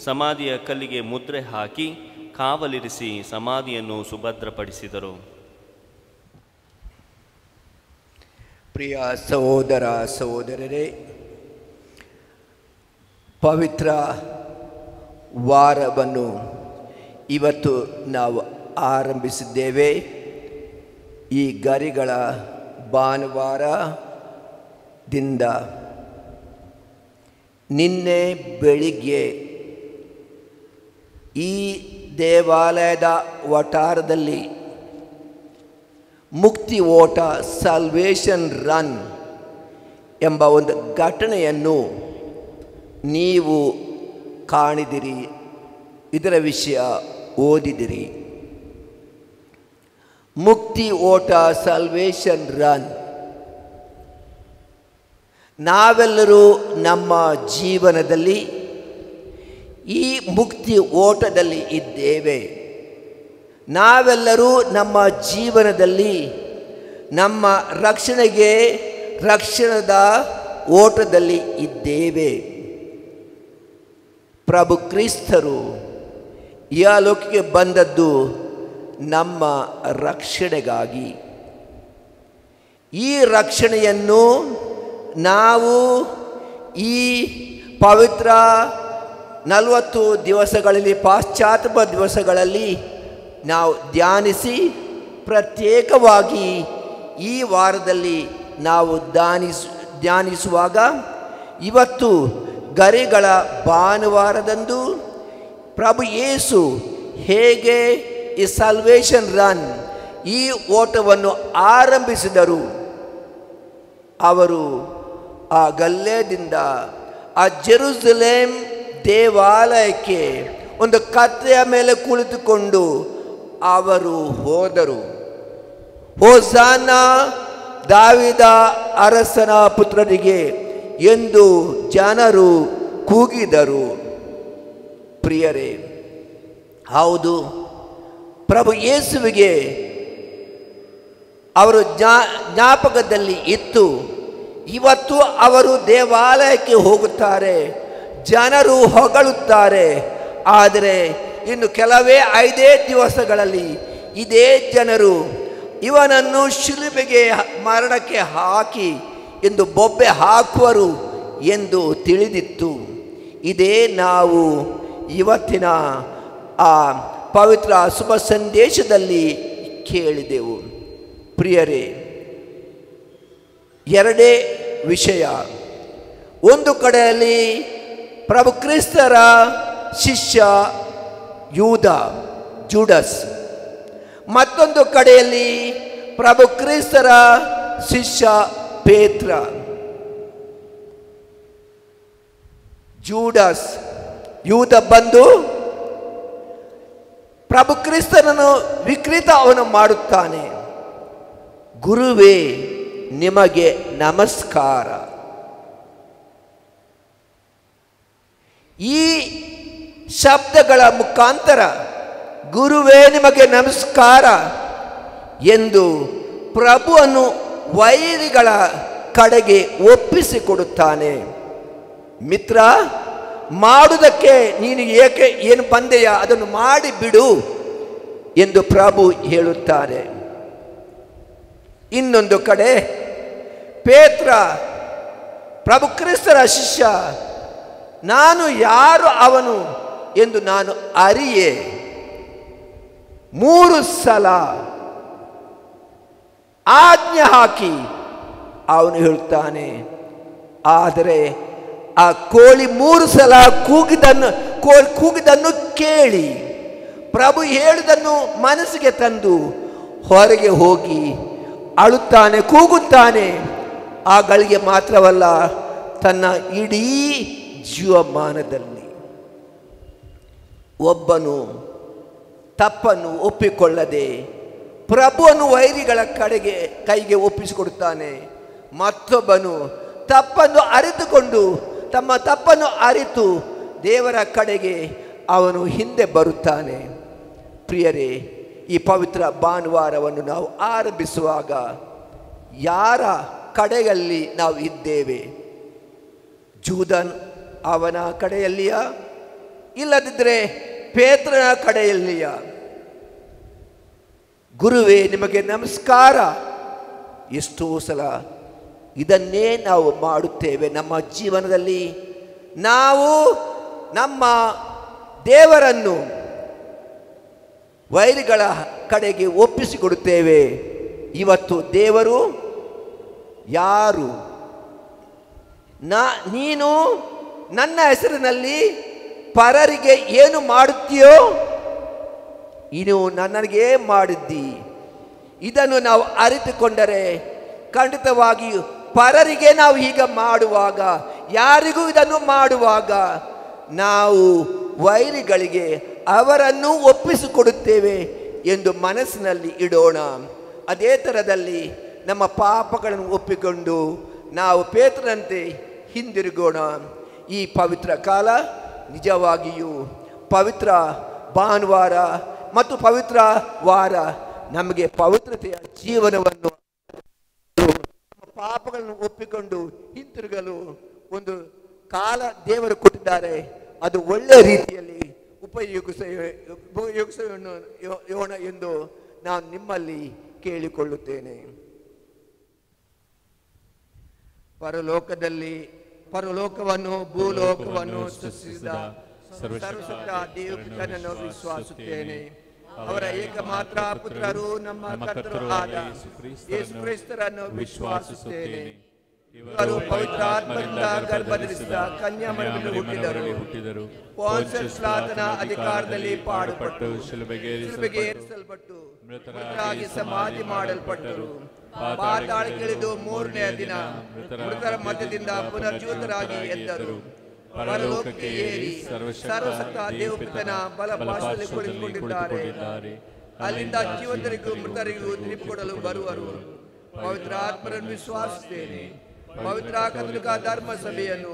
ಸಮಾಧಿಯ ಕಲ್ಲಿಗೆ ಮುದ್ರೆ ಹಾಕಿ ಕಾವಲಿರಿಸಿ ಸಮಾಧಿಯನ್ನು ಸುಭದ್ರಪಡಿಸಿದರು. ಪ್ರಿಯ ಸಹೋದರ ಸಹೋದರರೇ, ಪವಿತ್ರ ವಾರವನ್ನು ಇವತ್ತು ನಾವು ಆರಂಭಿಸಿದ್ದೇವೆ. ಈ ಗರಿಗಳ ಭಾನುವಾರದಿಂದ ನಿನ್ನೆ ಬೆಳಿಗ್ಗೆ ಈ ದೇವಾಲಯದ ವಠಾರದಲ್ಲಿ ಮುಕ್ತಿ ಓಟ, ಸಾಲ್ವೇಷನ್ ರನ್ ಎಂಬ ಒಂದು ಘಟನೆಯನ್ನು ನೀವು ಕಾಣಿದಿರಿ, ಇದರ ವಿಷಯ ಓದಿದಿರಿ. ಮುಕ್ತಿ ಓಟ, ಸಾಲ್ವೇಷನ್ ರನ್. ನಾವೆಲ್ಲರೂ ನಮ್ಮ ಜೀವನದಲ್ಲಿ ಈ ಮುಕ್ತಿ ಓಟದಲ್ಲಿ ಇದ್ದೇವೆ. ನಾವೆಲ್ಲರೂ ನಮ್ಮ ಜೀವನದಲ್ಲಿ ನಮ್ಮ ರಕ್ಷಣದ ಓಟದಲ್ಲಿ ಇದ್ದೇವೆ. ಪ್ರಭು ಕ್ರಿಸ್ತರು ಈ ಲೋಕಕ್ಕೆ ಬಂದದ್ದು ನಮ್ಮ ರಕ್ಷಣೆಗಾಗಿ. ಈ ರಕ್ಷಣೆಯನ್ನು ನಾವು ಈ ಪವಿತ್ರ 40 ದಿವಸಗಳಲ್ಲಿ, ಪಾಶ್ಚಾತ್ಯ ದಿವಸಗಳಲ್ಲಿ ನಾವು ಧ್ಯಾನಿಸಿ, ಪ್ರತ್ಯೇಕವಾಗಿ ಈ ವಾರದಲ್ಲಿ ನಾವು ಧ್ಯಾನಿಸುವಾಗ ಇವತ್ತು ಗರಿಗಳ ಭಾನುವಾರದಂದು ಪ್ರಭು ಯೇಸು ಹೇಗೆ ಈ ಸಾಲ್ವೇಷನ್ ರನ್, ಈ ಓಟವನ್ನು ಆರಂಭಿಸಿದರು. ಅವರು ಆ ಗಲ್ಲೆಯಿಂದ ಆ ಜೆರುಸಲೇಮ್ ದೇವಾಲಯಕ್ಕೆ ಒಂದು ಕತ್ತೆಯ ಮೇಲೆ ಕುಳಿತುಕೊಂಡು ಅವರು ಹೋದರು. ಹೋಸನ್ನ ದಾವೀದ ಅರಸನ ಪುತ್ರರಿಗೆ ಎಂದು ಜನರು ಕೂಗಿದರು. ಪ್ರಿಯರೇ, ಹೌದು, ಪ್ರಭು ಯೇಸುವಿಗೆ ಅವರು ಜ್ಞಾಪಕದಲ್ಲಿ ಇತ್ತು. ಇವತ್ತು ಅವರು ದೇವಾಲಯಕ್ಕೆ ಹೋಗುತ್ತಾರೆ, ಜನರು ಹೊಗಳುತ್ತಾರೆ. ಆದರೆ ಇನ್ನು ಕೆಲವೇ 5 ದಿವಸಗಳಲ್ಲಿ ಇದೇ ಜನರು ಇವನನ್ನು ಶಿಲುಬೆಗೆ ಮರಣಕ್ಕೆ ಹಾಕಿ ಎಂದು ಬೊಬ್ಬೆ ಹಾಕುವರು ಎಂದು ತಿಳಿದಿತ್ತು. ಇದೇ ನಾವು ಇವತ್ತಿನ ಆ ಪವಿತ್ರ ಶುಭ ಸಂದೇಶದಲ್ಲಿ ಕೇಳಿದೆವು. ಪ್ರಿಯರೇ, ಎರಡೇ ವಿಷಯ. ಒಂದು ಕಡೆಯಲ್ಲಿ ಪ್ರಭು ಕ್ರಿಸ್ತರ ಶಿಷ್ಯ ಯೂದ ಜೂಡಸ್, ಮತ್ತೊಂದು ಕಡೆಯಲ್ಲಿ ಪ್ರಭು ಕ್ರಿಸ್ತರ ಶಿಷ್ಯ ಪೇತ್ರ. ಜೂಡಸ್ ಯೂದ ಬಂದು ಪ್ರಭು ಕ್ರಿಸ್ತನನ್ನು ವಿಕೃತ ಅವನು ಮಾಡುತ್ತಾನೆ. ಗುರುವೇ ನಿಮಗೆ ನಮಸ್ಕಾರ. ಈ ಶಬ್ದಗಳ ಮುಖಾಂತರ ಗುರುವೇ ನಿಮಗೆ ನಮಸ್ಕಾರ ಎಂದು ಪ್ರಭುವನ್ನು ವೈರಿಗಳ ಕಡೆಗೆ ಒಪ್ಪಿಸಿಕೊಡುತ್ತಾನೆ. ಮಿತ್ರ, ಮಾಡುವುದಕ್ಕೆ ನೀನು ಏನು ಬಂದೆಯ ಅದನ್ನು ಮಾಡಿಬಿಡು ಎಂದು ಪ್ರಭು ಹೇಳುತ್ತಾರೆ. ಇನ್ನೊಂದು ಕಡೆ ಪೇತ್ರ ಪ್ರಭು ಕ್ರಿಸ್ತರ ಶಿಷ್ಯ, ನಾನು ಯಾರು ಅವನು ಎಂದು ನಾನು ಅರಿಯೆ. 3 ಸಲ ಆಜ್ಞೆ ಹಾಕಿ ಅವನು ಹೇಳ್ತಾನೆ. ಆದರೆ ಆ ಕೋಳಿ 3 ಸಲ ಕೂಗಿದನ್ನು ಕೇಳಿ ಪ್ರಭು ಹೇಳಿದನ್ನು ಮನಸ್ಸಿಗೆ ತಂದು ಹೊರಗೆ ಹೋಗಿ ಅಳುತ್ತಾನೆ, ಕೂಗುತ್ತಾನೆ. ಆ ಗಳಿಗೆ ಮಾತ್ರವಲ್ಲ, ತನ್ನ ಇಡೀ ಜೀವಮಾನದಲ್ಲಿ ಒಬ್ಬನು ತಪ್ಪನ್ನು ಒಪ್ಪಿಕೊಳ್ಳದೆ ಪ್ರಭುವನ್ನು ವೈರಿಗಳ ಕೈಗೆ ಒಪ್ಪಿಸಿಕೊಡುತ್ತಾನೆ. ಮತ್ತೊಬ್ಬನು ತಪ್ಪನ್ನು ಅರಿತುಕೊಂಡು ತಮ್ಮ ತಪ್ಪನ್ನು ಅರಿತು ದೇವರ ಕಡೆಗೆ ಅವನು ಹಿಂದೆ ಬರುತ್ತಾನೆ. ಪ್ರಿಯರೇ, ಈ ಪವಿತ್ರ ಭಾನುವಾರವನ್ನು ನಾವು ಆರಂಭಿಸುವಾಗ ಯಾರ ಕಡೆಯಲ್ಲಿ ನಾವು ಇದ್ದೇವೆ? ಜೂದನ್ ಅವನ ಕಡೆಯಲ್ಲಿಯ, ಇಲ್ಲದಿದ್ದರೆ ಪೇತ್ರನ ಕಡೆಯಲ್ಲಿಯ? ಗುರುವೇ ನಿಮಗೆ ನಮಸ್ಕಾರ. ಎಷ್ಟೋ ಸಲ ಇದನ್ನೇ ನಾವು ಮಾಡುತ್ತೇವೆ ನಮ್ಮ ಜೀವನದಲ್ಲಿ. ನಾವು ನಮ್ಮ ದೇವರನ್ನು ವೈರಿಗಳ ಕಡೆಗೆ ಒಪ್ಪಿಸಿಕೊಡುತ್ತೇವೆ. ಇವತ್ತು ದೇವರು ಯಾರು? ನೀನು ನನ್ನ ಹೆಸರಿನಲ್ಲಿ ಪರರಿಗೆ ಏನು ಮಾಡುತ್ತೀಯೋ ಇನ್ನು ನನಗೆ ಮಾಡಿದ್ದಿ. ಇದನ್ನು ನಾವು ಅರಿತುಕೊಂಡರೆ ಖಂಡಿತವಾಗಿಯೂ ಪರರಿಗೆ ನಾವು ಹೀಗೆ ಮಾಡುವಾಗ, ಯಾರಿಗೂ ಇದನ್ನು ಮಾಡುವಾಗ ನಾವು ವೈರಿಗಳಿಗೆ ಅವರನ್ನು ಒಪ್ಪಿಸಿಕೊಡುತ್ತೇವೆ ಎಂದು ಮನಸ್ಸಿನಲ್ಲಿ ಇಡೋಣ. ಅದೇ ಥರದಲ್ಲಿ ನಮ್ಮ ಪಾಪಗಳನ್ನು ಒಪ್ಪಿಕೊಂಡು ನಾವು ಪೇತ್ರನಂತೆ ಹಿಂದಿರುಗೋಣ. ಈ ಪವಿತ್ರ ಕಾಲ ನಿಜವಾಗಿಯೂ ಪವಿತ್ರ ಭಾನುವಾರ ಮತ್ತು ಪವಿತ್ರ ವಾರ ನಮಗೆ ಪವಿತ್ರತೆಯ ಜೀವನವನ್ನು, ಪಾಪಗಳನ್ನು ಒಪ್ಪಿಕೊಂಡು ಹಿಂತಿರುಗಲು ಒಂದು ಕಾಲ ದೇವರು ಕೊಟ್ಟಿದ್ದಾರೆ. ಅದು ಒಳ್ಳೆಯ ರೀತಿಯಲ್ಲಿ ಉಪಯೋಗಿಸೋಣ ಎಂದು ನಾನು ನಿಮ್ಮಲ್ಲಿ ಕೇಳಿಕೊಳ್ಳುತ್ತೇನೆ. ಪರಲೋಕವನ್ನು ಭೂಲೋಕವನ್ನು ಸೃಷ್ಟಿಸಿದ ಸರ್ವಶಕ್ತ ದೇವನನ್ನು ವಿಶ್ವಾಸುತ್ತೇನೆ. ಅವರ ಏಕಮಾತ್ರ ಪುತ್ರರು ನಮ್ಮ ಕರ್ತರು ಆದ ಯೇಸು ಕ್ರಿಸ್ತರನ್ನು ವಿಶ್ವಾಸಿಸುತ್ತೇನೆ. ಇವರು ಪವಿತ್ರಾತ್ಮರಿಂದ ಗರ್ಭಧರಿಸಿದ ಕನ್ಯಾಮರಿಯಲ್ಲಿ ಹುಟ್ಟಿದರು. ಪೊನ್ಸಿಯಸ್ ಪಿಲಾತನ ಅಧಿಕಾರದಲ್ಲಿ ಪಾಡುಪಟ್ಟು ಶಿಲುಬೆಗೆ ಏರಿಸಲ್ಪಟ್ಟು ಮೃತರಾಗಿ ಸಮಾಧಿ ಮಾಡಲ್ಪಟ್ಟರು. ಪಾತಾಳಕ್ಕಿಳಿದು 3ನೇ ದಿನ ಮೃತರ ಮಧ್ಯದಿಂದ ಪುನರ್ಜೀವಿತರಾಗಿ ಎದ್ದರು. ಪರಲೋಕಕ್ಕೆ ಏರಿ ಸರ್ವಶಕ್ತ ದೇವಪಿತನ ಬಲಪಾರ್ಶ್ವದಲ್ಲಿ ಕುಳಿತುಕೊಂಡಿದ್ದಾರೆ. ಅಲ್ಲಿಂದ ಜೀವಂತರಿಗೂ ಮೃತರಿಗೂ ತೀರ್ಪು ಕೊಡಲು ಬರುವರು. ಪವಿತ್ರ ಆತ್ಮರನ್ನು ವಿಶ್ವಾಸಿಸುತ್ತೇನೆ. ಪವಿತ್ರ ಕಥೋಲಿಕ ಧರ್ಮ ಸಭೆಯನ್ನು,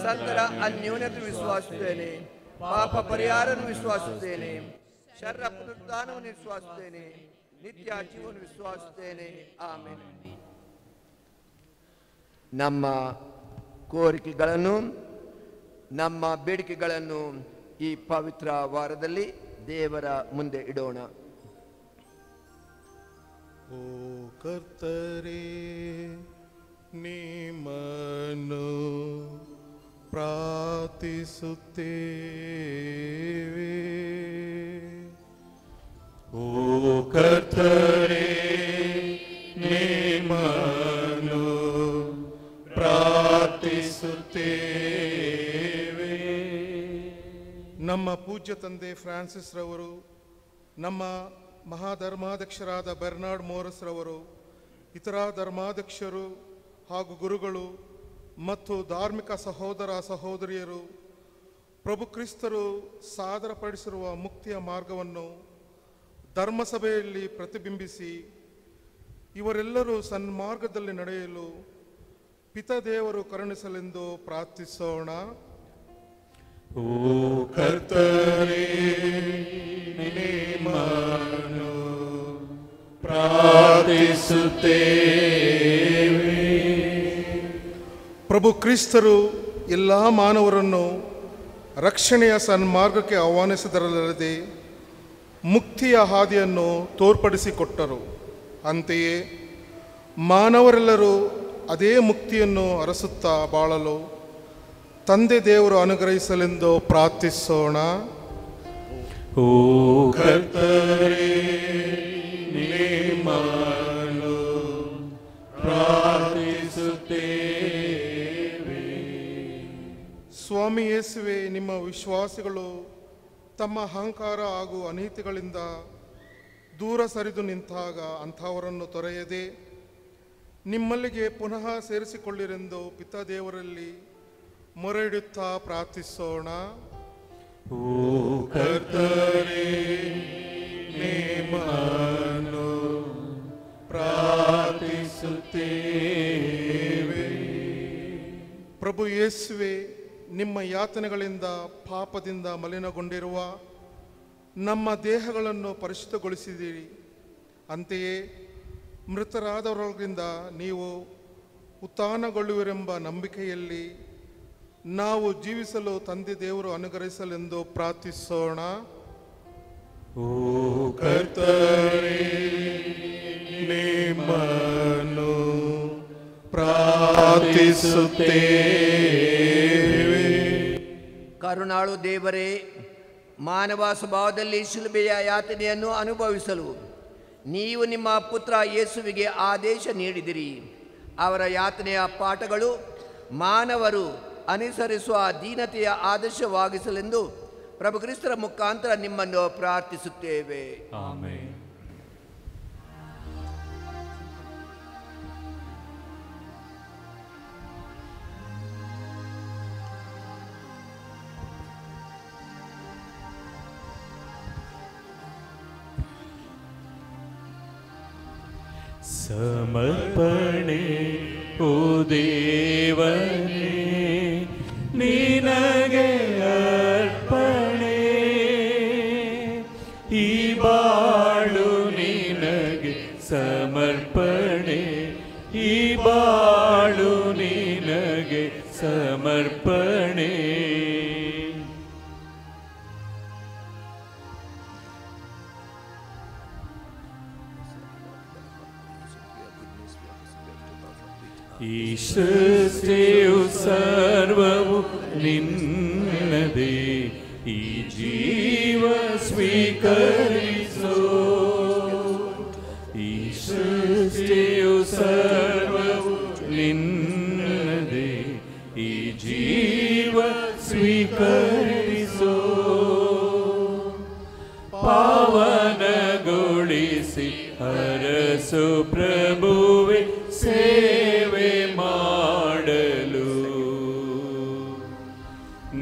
ಸಂತರ ಅನ್ಯೋನ್ಯತೆ ವಿಶ್ವಾಸಿಸುತ್ತೇನೆ. ಪಾಪ ಪರಿಹಾರವನ್ನು ವಿಶ್ವಾಸಿಸುತ್ತೇನೆ. ಶರೀರ ಪುನರುತ್ಥಾನವನ್ನು ವಿಶ್ವಾಸಿಸುತ್ತೇನೆ. ನಿತ್ಯ ಜೀವನ ವಿಶ್ವಾಸಿಸುತ್ತೇನೆ. ಆಮೆನ್. ನಮ್ಮ ಕೋರಿಕೆಗಳನ್ನು, ನಮ್ಮ ಬೇಡಿಕೆಗಳನ್ನು ಈ ಪವಿತ್ರ ವಾರದಲ್ಲಿ ದೇವರ ಮುಂದೆ ಇಡೋಣ. ಓ ಕರ್ತರೇ, ನಿಮ್ಮನ್ನು ಪ್ರಾರ್ಥಿಸುತ್ತೇವೆ. ಓ ಕರ್ತರೇ, ನಿಮ್ಮನ್ನು ಪ್ರಾರ್ಥಿಸುತ್ತೇವೆ. ನಮ್ಮ ಪೂಜ್ಯ ತಂದೆ ಫ್ರಾನ್ಸಿಸ್ ರವರು, ನಮ್ಮ ಮಹಾಧರ್ಮಾಧ್ಯಕ್ಷರಾದ ಬೆರ್ನಾರ್ಡ್ ಮೋರಸ್ ರವರು, ಇತರ ಧರ್ಮಾಧ್ಯಕ್ಷರು ಹಾಗೂ ಗುರುಗಳು ಮತ್ತು ಧಾರ್ಮಿಕ ಸಹೋದರ ಸಹೋದರಿಯರು ಪ್ರಭು ಕ್ರಿಸ್ತರು ಸಾದರಪಡಿಸಿರುವ ಮುಕ್ತಿಯ ಮಾರ್ಗವನ್ನು ಧರ್ಮಸಭೆಯಲ್ಲಿ ಪ್ರತಿಬಿಂಬಿಸಿ ಇವರೆಲ್ಲರೂ ಸನ್ಮಾರ್ಗದಲ್ಲಿ ನಡೆಯಲು ಪಿತದೇವರು ಕರುಣಿಸಲೆಂದು ಪ್ರಾರ್ಥಿಸೋಣ. ಓ ಕರ್ತರೇ, ನಿಮ್ಮನ್ನು ಪ್ರಾರ್ಥಿಸುತ್ತೇವೆ. ಪ್ರಭು ಕ್ರಿಸ್ತರು ಎಲ್ಲ ಮಾನವರನ್ನು ರಕ್ಷಣೆಯ ಸನ್ಮಾರ್ಗಕ್ಕೆ ಆಹ್ವಾನಿಸಿದರಲ್ಲದೆ ಮುಕ್ತಿಯ ಹಾದಿಯನ್ನು ತೋರ್ಪಡಿಸಿಕೊಟ್ಟರು. ಅಂತೆಯೇ ಮಾನವರೆಲ್ಲರೂ ಅದೇ ಮುಕ್ತಿಯನ್ನು ಅರಸುತ್ತಾ ಬಾಳಲು ತಂದೆ ದೇವರು ಅನುಗ್ರಹಿಸಲೆಂದು ಪ್ರಾರ್ಥಿಸೋಣ. ಓ ಕರ್ತರೇ, ನಿಮ್ಮನ್ನು ಪ್ರಾರ್ಥಿಸುತ್ತೇವೆ. ಸ್ವಾಮಿ ಯೇಸುವೆ, ನಿಮ್ಮ ವಿಶ್ವಾಸಿಗಳು ತಮ್ಮ ಅಹಂಕಾರ ಹಾಗೂ ಅನೀತಿಗಳಿಂದ ದೂರ ಸರಿದು ನಿಂತಾಗ ಅಂಥವರನ್ನು ತೊರೆಯದೆ ನಿಮ್ಮಲ್ಲಿಗೆ ಪುನಃ ಸೇರಿಸಿಕೊಳ್ಳಿರೆಂದು ಪಿತಾದೇವರಲ್ಲಿ ಮೊರೆ ಇಡುತ್ತಾ ಪ್ರಾರ್ಥಿಸೋಣ. ಓ ಕರ್ತರೇ, ನಿಮ್ಮನ್ನು ಪ್ರಾರ್ಥಿಸುತ್ತೇವೆ. ಪ್ರಭು ಯೇಸುವೆ, ನಿಮ್ಮ ಯಾತನೆಗಳಿಂದ ಪಾಪದಿಂದ ಮಲಿನಗೊಂಡಿರುವ ನಮ್ಮ ದೇಹಗಳನ್ನು ಪರಿಶುದ್ಧಗೊಳಿಸಿದಿರಿ. ಅಂತೆಯೇ ಮೃತರಾದವರಿಂದ ನೀವು ಉತ್ಥಾನಗೊಳ್ಳುವಿರೆಂಬ ನಂಬಿಕೆಯಲ್ಲಿ ನಾವು ಜೀವಿಸಲು ತಂದೆ ದೇವರು ಅನುಗ್ರಹಿಸಲೆಂದು ಪ್ರಾರ್ಥಿಸೋಣ. ಓ ಕರ್ತರೇ, ನಿಮ್ಮನ್ನು ಪ್ರಾರ್ಥಿಸುತ್ತೇವೆ. ಕರುಣಾಳು ದೇವರೇ, ಮಾನವ ಸ್ವಭಾವದಲ್ಲಿ ಶಿಲುಬೆಯ ಯಾತನೆಯನ್ನು ಅನುಭವಿಸಲು ನೀವು ನಿಮ್ಮ ಪುತ್ರ ಯೇಸುವಿಗೆ ಆದೇಶ ನೀಡಿದಿರಿ. ಅವರ ಯಾತನೆಯ ಪಾಠಗಳು ಮಾನವರು ಅನುಸರಿಸುವ ದೀನತೆಯ ಆದರ್ಶವಾಗಿಸಲೆಂದು ಪ್ರಭು ಕ್ರಿಸ್ತರ ಮುಖಾಂತರ ನಿಮ್ಮನ್ನು ಪ್ರಾರ್ಥಿಸುತ್ತೇವೆ. ಆಮೆನ್. ಸಮರ್ಪಣೆ ಓ ದೇವನೇ, ನಿನಗೆ ಅರ್ಪಣೆ. ಈ ಬಾಳು ನಿನಗೆ ಸಮರ್ಪಣೆ, ಈ ಬಾಳು ನಿನಗೆ ಸಮರ್ಪಣೆ. ಈ ಸೃಷ್ಟಿಯು ಸರ್ವವು ನಿನ್ನದೇ, ಈ ಜೀವ ಸ್ವೀಕರಿಸೋ. ಈ ಸೃಷ್ಟಿಯು ಸರ್ವವು ನಿನ್ನದೇ, ಈ ಜೀವ ಸ್ವೀಕರಿಸೋ. ಪಾವನಗೊಳಿಸಿ ಹರಸು ಪ್ರಭುವೆ, ಸೇವೆ ಮಾಡಲು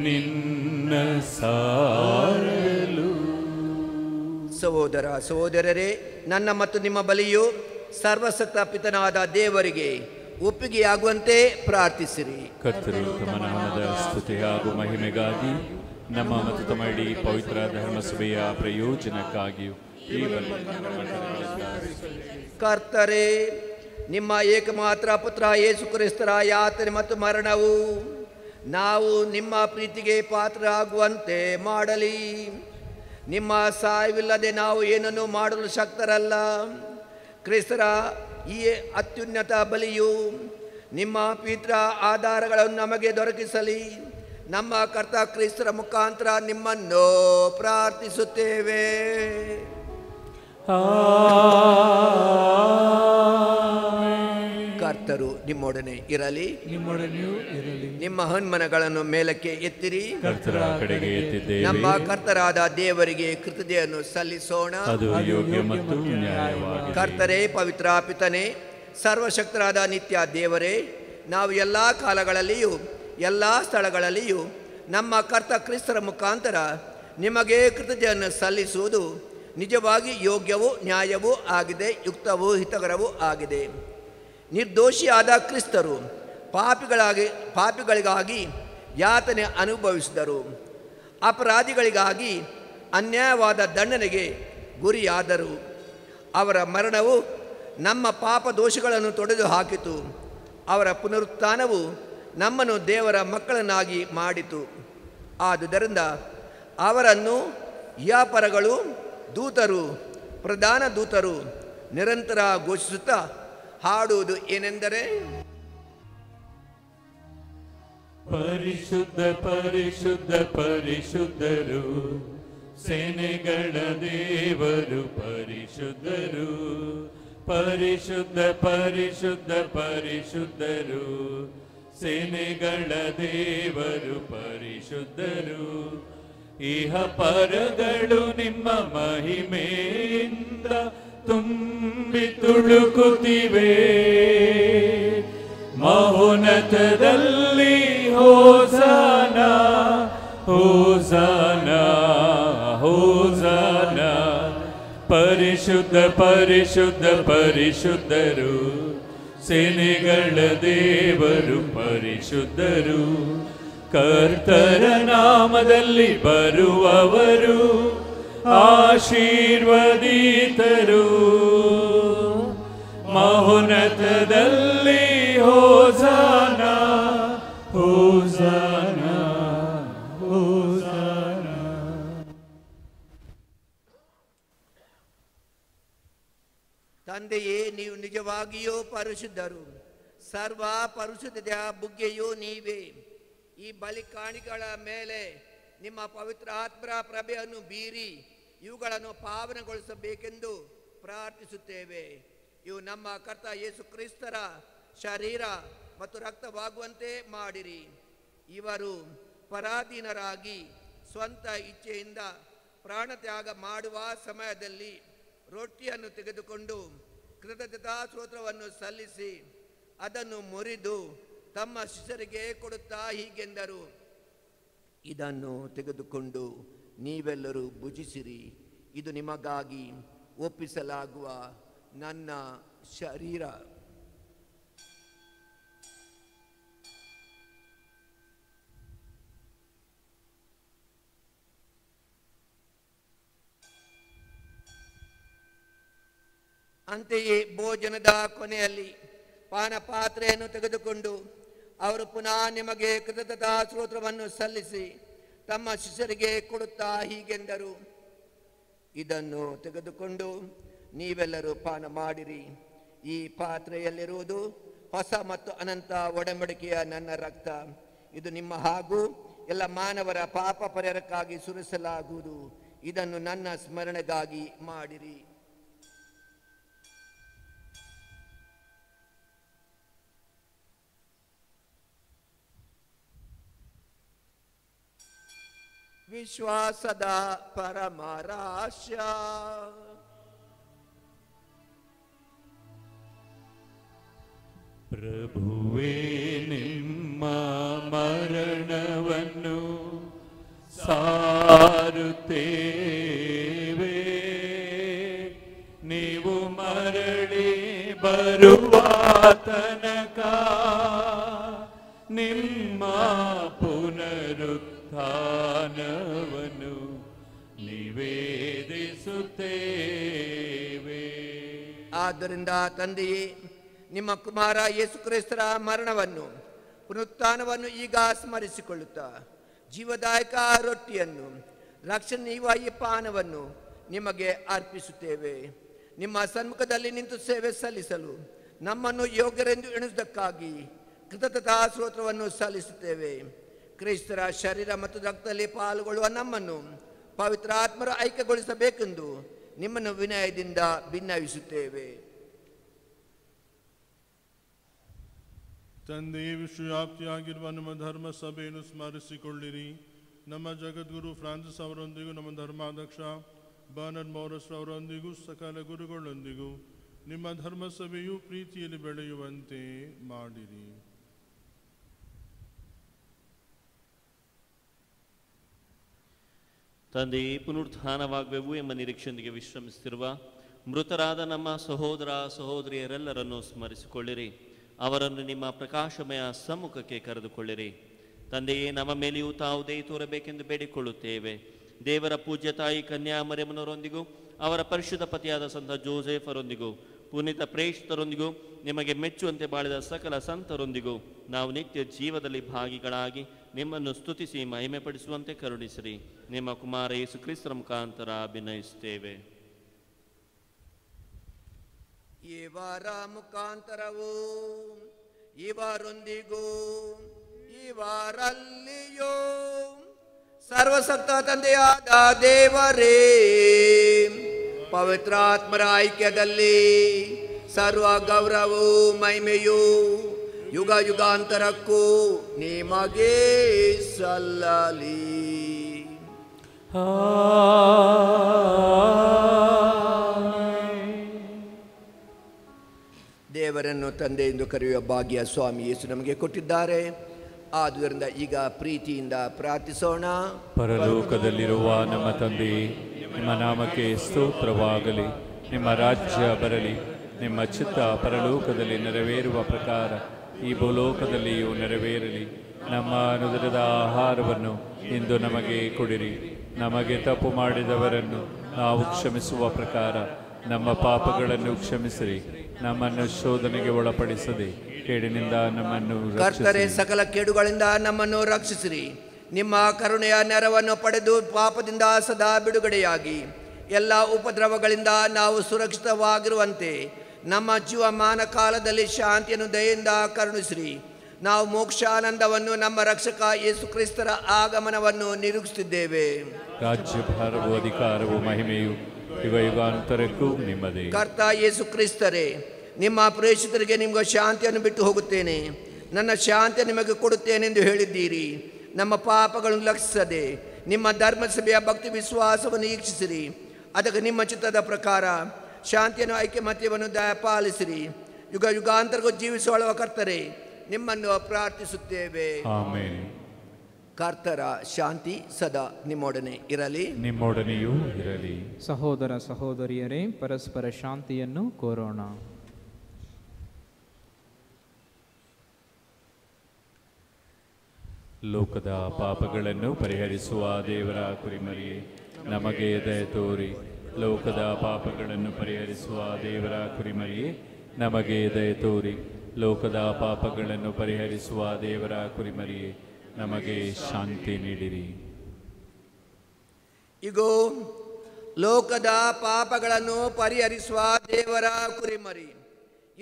ನಿನ್ನ ಸಾರಲು. ಸಹೋದರ ಸಹೋದರರೇ, ನನ್ನ ಮತ್ತು ನಿಮ್ಮ ಬಲಿಯು ಸರ್ವಸತ್ತ ಪಿತನಾದ ದೇವರಿಗೆ ಒಪ್ಪಿಗೆಯಾಗುವಂತೆ ಪ್ರಾರ್ಥಿಸಿರಿ. ಕರ್ತರು ತಮ್ಮ ನಾಮದ ಸ್ತುತಿ ಹಾಗೂ ಮಹಿಮೆಗಾಗಿ ನಮ್ಮ ಮತ್ತು ತಮ್ಮ ಇಡೀ ಪವಿತ್ರ ಧರ್ಮಸಭೆಯ ಪ್ರಯೋಜನಕ್ಕಾಗಿಯೂ ಈ ಕರ್ತರೇ, ನಿಮ್ಮ ಏಕಮಾತ್ರ ಪುತ್ರ ಯೇಸು ಕ್ರಿಸ್ತರ ಯಾತನೆ ಮತ್ತು ಮರಣವು ನಾವು ನಿಮ್ಮ ಪ್ರೀತಿಗೆ ಪಾತ್ರರಾಗುವಂತೆ ಮಾಡಲಿ. ನಿಮ್ಮ ಸಹಾಯವಿಲ್ಲದೆ ನಾವು ಏನನ್ನು ಮಾಡಲು ಶಕ್ತರಲ್ಲ. ಕ್ರಿಸ್ತರ ಈ ಅತ್ಯುನ್ನತ ಬಲಿಯು ನಿಮ್ಮ ಪಿತ್ರ ಆಧಾರಗಳನ್ನು ನಮಗೆ ದೊರಕಿಸಲಿ. ನಮ್ಮ ಕರ್ತ ಕ್ರಿಸ್ತರ ಮುಖಾಂತರ ನಿಮ್ಮನ್ನು ಪ್ರಾರ್ಥಿಸುತ್ತೇವೆ. ಕರ್ತರು ನಿಮ್ಮೊಡನೆ ಇರಲಿ, ನಿಮ್ಮೊಡನೆಯೂ ಇರಲಿ. ನಿಮ್ಮ ಹನ್ಮನಗಳನ್ನು ಮೇಲಕ್ಕೆ ಎತ್ತಿರಿ. ಕರ್ತನ ಕಡೆಗೆ ಎತ್ತಿದ್ದೇವೆ. ನಮ್ಮ ಕರ್ತರಾದ ದೇವರಿಗೆ ಕೃತಜ್ಞತೆಯನ್ನು ಸಲ್ಲಿಸೋಣ. ಅದು ಯೋಗ್ಯ ಮತ್ತು ನ್ಯಾಯವಾಗಿದೆ. ಕರ್ತರೇ, ಪವಿತ್ರ ಪಿತನೇ, ಸರ್ವಶಕ್ತರಾದ ನಿತ್ಯ ದೇವರೇ, ನಾವು ಎಲ್ಲ ಕಾಲಗಳಲ್ಲಿಯೂ ಎಲ್ಲ ಸ್ಥಳಗಳಲ್ಲಿಯೂ ನಮ್ಮ ಕರ್ತ ಕ್ರಿಸ್ತರ ಮುಖಾಂತರ ನಿಮಗೆ ಕೃತಜ್ಞತೆಯನ್ನು ಸಲ್ಲಿಸುವುದು ನಿಜವಾಗಿ ಯೋಗ್ಯವೂ ನ್ಯಾಯವೂ ಆಗಿದೆ, ಯುಕ್ತವೂ ಹಿತಕರವೂ ಆಗಿದೆ. ನಿರ್ದೋಷಿಯಾದ ಕ್ರಿಸ್ತರು ಪಾಪಿಗಳಿಗಾಗಿ ಯಾತನೆ ಅನುಭವಿಸಿದರು. ಅಪರಾಧಿಗಳಿಗಾಗಿ ಅನ್ಯಾಯವಾದ ದಂಡನೆಗೆ ಗುರಿಯಾದರು. ಅವರ ಮರಣವು ನಮ್ಮ ಪಾಪ ದೋಷಗಳನ್ನು ತೊಡೆದು ಹಾಕಿತು. ಅವರ ಪುನರುತ್ಥಾನವು ನಮ್ಮನ್ನು ದೇವರ ಮಕ್ಕಳನ್ನಾಗಿ ಮಾಡಿತು. ಆದುದರಿಂದ ಅವರನ್ನು ಯಾಪರಗಳು, ದೂತರು, ಪ್ರಧಾನ ದೂತರು ನಿರಂತರ ಘೋಷಿಸುತ್ತಾ ಹಾಡುವುದು ಏನೆಂದರೆ, ಪರಿಶುದ್ಧ ಪರಿಶುದ್ಧ ಪರಿಶುದ್ಧರು, ಸೇನೆಗಳ ದೇವರು ಪರಿಶುದ್ಧರು. ಪರಿಶುದ್ಧ ಪರಿಶುದ್ಧ ಪರಿಶುದ್ಧರು, ಸೇನೆಗಳ ದೇವರು ಪರಿಶುದ್ಧರು. ಇಹ ಪರಗಳು ನಿಮ್ಮ ಮಹಿಮೆಯಿಂದ ತುಂಬಿ ತುಳುಕುತ್ತಿವೆ. ಮಹೋನ್ನತದಲ್ಲಿ ಹೋಸಾನ ಹೋಸಾನ ಹೋಸಾನ. ಪರಿಶುದ್ಧ ಪರಿಶುದ್ಧ ಪರಿಶುದ್ಧರು, ಸೇನೆಗಳ ದೇವರು ಪರಿಶುದ್ಧರು. ಕರ್ತರ ನಾಮದಲ್ಲಿ ಬರುವವರು ಆಶೀರ್ವದಿತರು. ಮಹೋನ್ನತದಲ್ಲಿ ಹೋಸಾನ ಹೋಸಾನ ಹೋಸಾನ. ತಂದೆಯೇ, ನೀವು ನಿಜವಾಗಿಯೂ ಪರಿಶುದ್ಧರು. ಸರ್ವ ಪರಿಶುದ್ಧತೆಯ ಬುಗ್ಗೆಯೂ ನೀವೇ. ಈ ಬಲಿಕಾಣಿಗಳ ಮೇಲೆ ನಿಮ್ಮ ಪವಿತ್ರ ಆತ್ಮರ ಪ್ರಭೆಯನ್ನು ಬೀರಿ ಇವುಗಳನ್ನು ಪಾವನಗೊಳಿಸಬೇಕೆಂದು ಪ್ರಾರ್ಥಿಸುತ್ತೇವೆ. ಇವು ನಮ್ಮ ಕರ್ತ ಯೇಸು ಕ್ರಿಸ್ತರ ಶರೀರ ಮತ್ತು ರಕ್ತವಾಗುವಂತೆ ಮಾಡಿರಿ. ಇವರು ಪರಾಧೀನರಾಗಿ ಸ್ವಂತ ಇಚ್ಛೆಯಿಂದ ಪ್ರಾಣತ್ಯಾಗ ಮಾಡುವ ಸಮಯದಲ್ಲಿ ರೊಟ್ಟಿಯನ್ನು ತೆಗೆದುಕೊಂಡು ಕೃತಜ್ಞತಾ ಸ್ತೋತ್ರವನ್ನು ಸಲ್ಲಿಸಿ ಅದನ್ನು ಮುರಿದು ತಮ್ಮ ಶಿಷ್ಯರಿಗೆ ಕೊಡುತ್ತಾ ಹೀಗೆಂದರು, ಇದನ್ನು ತೆಗೆದುಕೊಂಡು ನೀವೆಲ್ಲರೂ ಭುಜಿಸಿರಿ. ಇದು ನಿಮಗಾಗಿ ಒಪ್ಪಿಸಲಾಗುವ ನನ್ನ ಶರೀರ. ಅಂತೆಯೇ ಭೋಜನದ ಕೊನೆಯಲ್ಲಿ ಪಾನಪಾತ್ರೆಯನ್ನು ತೆಗೆದುಕೊಂಡು ಅವರು ಪುನಃ ನಿಮಗೆ ಕೃತಜ್ಞತಾ ಸ್ತೋತ್ರವನ್ನು ಸಲ್ಲಿಸಿ ತಮ್ಮ ಶಿಷ್ಯರಿಗೆ ಕೊಡುತ್ತಾ ಹೀಗೆಂದರು, ಇದನ್ನು ತೆಗೆದುಕೊಂಡು ನೀವೆಲ್ಲರೂ ಪಾನ ಮಾಡಿರಿ. ಈ ಪಾತ್ರೆಯಲ್ಲಿರುವುದು ಹೊಸ ಮತ್ತು ಅನಂತ ಒಡಂಬಡಿಕೆಯ ನನ್ನ ರಕ್ತ. ಇದು ನಿಮ್ಮ ಹಾಗೂ ಎಲ್ಲ ಮಾನವರ ಪಾಪ ಪರಿಹಾರಕ್ಕಾಗಿ ಸುರಿಸಲಾಗುವುದು. ಇದನ್ನು ನನ್ನ ಸ್ಮರಣೆಗಾಗಿ ಮಾಡಿರಿ. ವಿಶ್ವಾಸದ ಪರಮರಹಸ್ಯ. ಪ್ರಭುವೇ, ನಿಮ್ಮ ಮರಣವನ್ನು ಸಾರುತ್ತೇವೆ. ನೀವು ಮರಳಿ ಬರುವ ತನಕ ನಿಮ್ಮ ಪುನರುತ್ಥಾನವನ್ನು ನಿವೇದಿಸುತ್ತೇವೆ. ಆದ್ದರಿಂದ ತಂದೆಯೇ, ನಿಮ್ಮ ಕುಮಾರ ಯೇಸು ಕ್ರಿಸ್ತರ ಮರಣವನ್ನು ಪುನರುತ್ಥಾನವನ್ನು ಈಗ ಸ್ಮರಿಸಿಕೊಳ್ಳುತ್ತಾ ಜೀವದಾಯಕ ರೊಟ್ಟಿಯನ್ನು ರಕ್ಷಣೀಯ ಪಾನವನ್ನು ನಿಮಗೆ ಅರ್ಪಿಸುತ್ತೇವೆ. ನಿಮ್ಮ ಸನ್ಮುಖದಲ್ಲಿ ನಿಂತು ಸೇವೆ ಸಲ್ಲಿಸಲು ನಮ್ಮನ್ನು ಯೋಗ್ಯರೆಂದು ಎಣಿಸುವುದಕ್ಕಾಗಿ ಕೃತಜ್ಞತಾ ಸ್ತೋತ್ರವನ್ನು ಸಲ್ಲಿಸುತ್ತೇವೆ. ಕ್ರೈಸ್ತರ ಶರೀರ ಮತ್ತು ರಕ್ತದಲ್ಲಿ ಪಾಲ್ಗೊಳ್ಳುವ ನಮ್ಮನ್ನು ಪವಿತ್ರ ಆತ್ಮರ ಐಕ್ಯಗೊಳಿಸಬೇಕೆಂದು ನಿಮ್ಮನ್ನು ವಿನಯದಿಂದ ಭಿನ್ನವಿಸುತ್ತೇವೆ. ತಂದೆಯೇ, ವಿಶ್ವವ್ಯಾಪ್ತಿಯಾಗಿರುವ ನಮ್ಮ ಧರ್ಮ ಸಭೆಯನ್ನು ಸ್ಮರಿಸಿಕೊಳ್ಳಿರಿ. ನಮ್ಮ ಜಗದ್ಗುರು ಫ್ರಾನ್ಸಿಸ್ ಅವರೊಂದಿಗೂ ನಮ್ಮ ಧರ್ಮಾಧ್ಯಕ್ಷ ಬರ್ನಾರ್ಡ್ ಮೌರಸ್ ಅವರೊಂದಿಗೂ ಸಕಲ ಗುರುಗಳೊಂದಿಗೂ ನಿಮ್ಮ ಧರ್ಮ ಸಭೆಯು ಪ್ರೀತಿಯಲ್ಲಿ ಬೆಳೆಯುವಂತೆ ಮಾಡಿರಿ. ತಂದೆಯೇ, ಪುನರುತ್ಥಾನವಾಗುವೆವು ಎಂಬ ನಿರೀಕ್ಷೆಯೊಂದಿಗೆ ವಿಶ್ರಮಿಸುತ್ತಿರುವ ಮೃತರಾದ ನಮ್ಮ ಸಹೋದರ ಸಹೋದರಿಯರೆಲ್ಲರನ್ನು ಸ್ಮರಿಸಿಕೊಳ್ಳಿರಿ. ಅವರನ್ನು ನಿಮ್ಮ ಪ್ರಕಾಶಮಯ ಸಮ್ಮುಖಕ್ಕೆ ಕರೆದುಕೊಳ್ಳಿರಿ. ತಂದೆಯೇ, ನಮ್ಮ ಮೇಲೆಯೂ ತಾವು ದಯೆ ತೋರಬೇಕೆಂದು ಬೇಡಿಕೊಳ್ಳುತ್ತೇವೆ. ದೇವರ ಪೂಜ್ಯ ತಾಯಿ ಕನ್ಯಾಮರಿಯಮ್ಮನವರೊಂದಿಗೂ ಅವರ ಪರಿಶುದ್ಧ ಪತಿಯಾದ ಸಂತ ಜೋಸೆಫರೊಂದಿಗೂ ಪುನೀತ ಪ್ರೇಷಿತರೊಂದಿಗೂ ನಿಮಗೆ ಮೆಚ್ಚುವಂತೆ ಬಾಳಿದ ಸಕಲ ಸಂತರೊಂದಿಗೂ ನಾವು ನಿತ್ಯ ಜೀವದಲ್ಲಿ ಭಾಗಿಗಳಾಗಿ ನಿಮ್ಮನ್ನು ಸ್ತುತಿಸಿ ಮಹಿಮೆಪಡಿಸುವಂತೆ ಕರುಣಿಸಿರಿ. ನಿಮ್ಮ ಕುಮಾರ ಯೇಸು ಕ್ರಿಸ್ತರ ಮುಖಾಂತರ ಅಭಿನಯಿಸುತ್ತೇವೆ. ಇವರ ಮುಖಾಂತರವೂ ಇವರೊಂದಿಗೂ ಇವರಲ್ಲಿಯೂ ಸರ್ವಸತ್ತ ತಂದೆಯಾದ ದೇವರೇ, ಪವಿತ್ರಾತ್ಮರ ಐಕ್ಯದಲ್ಲಿ ಸರ್ವ ಗೌರವವು ಮಹಿಮೆಯು ಯುಗ ಯುಗಾಂತರಕ್ಕೂ ನಿಮಗೆ ಸಲ್ಲಲಿ. ದೇವರನ್ನು ತಂದೆ ಎಂದು ಕರೆಯುವ ಭಾಗ್ಯ ಸ್ವಾಮಿ ಯೇಸು ನಮಗೆ ಕೊಟ್ಟಿದ್ದಾರೆ. ಆದುದರಿಂದ ಈಗ ಪ್ರೀತಿಯಿಂದ ಪ್ರಾರ್ಥಿಸೋಣ. ಪರಲೋಕದಲ್ಲಿರುವ ನಮ್ಮ ತಂದೆಯೇ, ನಿಮ್ಮ ನಾಮಕ್ಕೆ ಸ್ತೋತ್ರವಾಗಲಿ. ನಿಮ್ಮ ರಾಜ್ಯ ಬರಲಿ. ನಿಮ್ಮ ಚಿತ್ತ ಪರಲೋಕದಲ್ಲಿ ನೆರವೇರುವ ಪ್ರಕಾರ ಈ ಭೂಲೋಕದಲ್ಲಿಯೂ ನೆರವೇರಲಿ. ನಮ್ಮ ಅನುದಿನದ ಆಹಾರವನ್ನು ಇಂದು ನಮಗೆ ಕೊಡಿರಿ. ನಮಗೆ ತಪ್ಪು ಮಾಡಿದವರನ್ನು ನಾವು ಕ್ಷಮಿಸುವ ಪ್ರಕಾರ ನಮ್ಮ ಪಾಪಗಳನ್ನು ಕ್ಷಮಿಸಿರಿ. ನಮ್ಮನ್ನು ಶೋಧನೆಗೆ ಒಳಪಡಿಸದೆ ಕೇಡಿನಿಂದ ನಮ್ಮನ್ನು ಕರ್ತರೆ, ಸಕಲ ಕೇಡುಗಳಿಂದ ನಮ್ಮನ್ನು ರಕ್ಷಿಸಿರಿ. ನಿಮ್ಮ ಕರುಣೆಯ ನೆರವನ್ನು ಪಡೆದು ಪಾಪದಿಂದ ಸದಾ ಬಿಡುಗಡೆಯಾಗಿ ಎಲ್ಲ ಉಪದ್ರವಗಳಿಂದ ನಾವು ಸುರಕ್ಷಿತವಾಗಿರುವಂತೆ ನಮ್ಮ ಜೀವಮಾನ ಕಾಲದಲ್ಲಿ ಶಾಂತಿಯನ್ನು ದಯೆಯಿಂದ ಕರುಣಿಸಿರಿ. ನಾವು ಮೋಕ್ಷಾನಂದವನ್ನು ನಮ್ಮ ರಕ್ಷಕ ಯೇಸು ಕ್ರಿಸ್ತರ ಆಗಮನವನ್ನು ನಿರೀಕ್ಷಿಸುತ್ತಿದ್ದೇವೆ. ರಾಜ್ಯಭಾರವು ಅಧಿಕಾರವು ಮಹಿಮೆಯು ಯುಗ ಯುಗಾಂತರಕ್ಕೂ ನಿಮ್ಮದೇ. ಕರ್ತ ಯೇಸು ಕ್ರಿಸ್ತರೇ, ನಿಮ್ಮ ಪ್ರೇಷಿತರಿಗೆ ನಿಮಗೆ ಶಾಂತಿಯನ್ನು ಬಿಟ್ಟು ಹೋಗುತ್ತೇನೆ, ನನ್ನ ಶಾಂತಿ ನಿಮಗೆ ಕೊಡುತ್ತೇನೆಂದು ಹೇಳಿದ್ದೀರಿ. ನಮ್ಮ ಪಾಪಗಳನ್ನು ಲಕ್ಷಿಸದೆ ನಿಮ್ಮ ಧರ್ಮಸಭೆಯ ಭಕ್ತಿ ವಿಶ್ವಾಸವನ್ನು ವೀಕ್ಷಿಸಿರಿ. ಅದಕ್ಕೆ ನಿಮ್ಮ ಚಿತ್ತದ ಪ್ರಕಾರ ಶಾಂತಿಯನ್ನು ಐಕ್ಯಮತ್ಯವನ್ನು ದಯಪಾಲಿಸಿರಿ. ಯುಗ ಯುಗಾಂತರಕ್ಕೂ ಜೀವಿಸುವ ಕರ್ತರೆ, ನಿಮ್ಮನ್ನು ಪ್ರಾರ್ಥಿಸುತ್ತೇವೆ. ಆಮೆನ್. ಕರ್ತರ ಶಾಂತಿ ಸದಾ ನಿಮ್ಮೊಡನೆ ಇರಲಿ, ನಿಮ್ಮೊಡನೆಯೂ ಇರಲಿ. ಸಹೋದರ ಸಹೋದರಿಯರೇ, ಪರಸ್ಪರ ಶಾಂತಿಯನ್ನು ಕೋರೋಣ. ಲೋಕದ ಪಾಪಗಳನ್ನು ಪರಿಹರಿಸುವ ದೇವರ ಕುರಿಮರಿಯೇ, ನಮಗೆ ದಯೆ ತೋರಿ. ಲೋಕದ ಪಾಪಗಳನ್ನು ಪರಿಹರಿಸುವ ದೇವರ ಕುರಿಮರಿಯೇ, ನಮಗೆ ದಯೆ ತೋರಿ. ಲೋಕದ ಪಾಪಗಳನ್ನು ಪರಿಹರಿಸುವ ದೇವರ ಕುರಿಮರಿಯೇ, ನಮಗೆ ಶಾಂತಿ ನೀಡಿರಿ. ಇಗೋ, ಲೋಕದ ಪಾಪಗಳನ್ನು ಪರಿಹರಿಸುವ ದೇವರ ಕುರಿಮರಿ.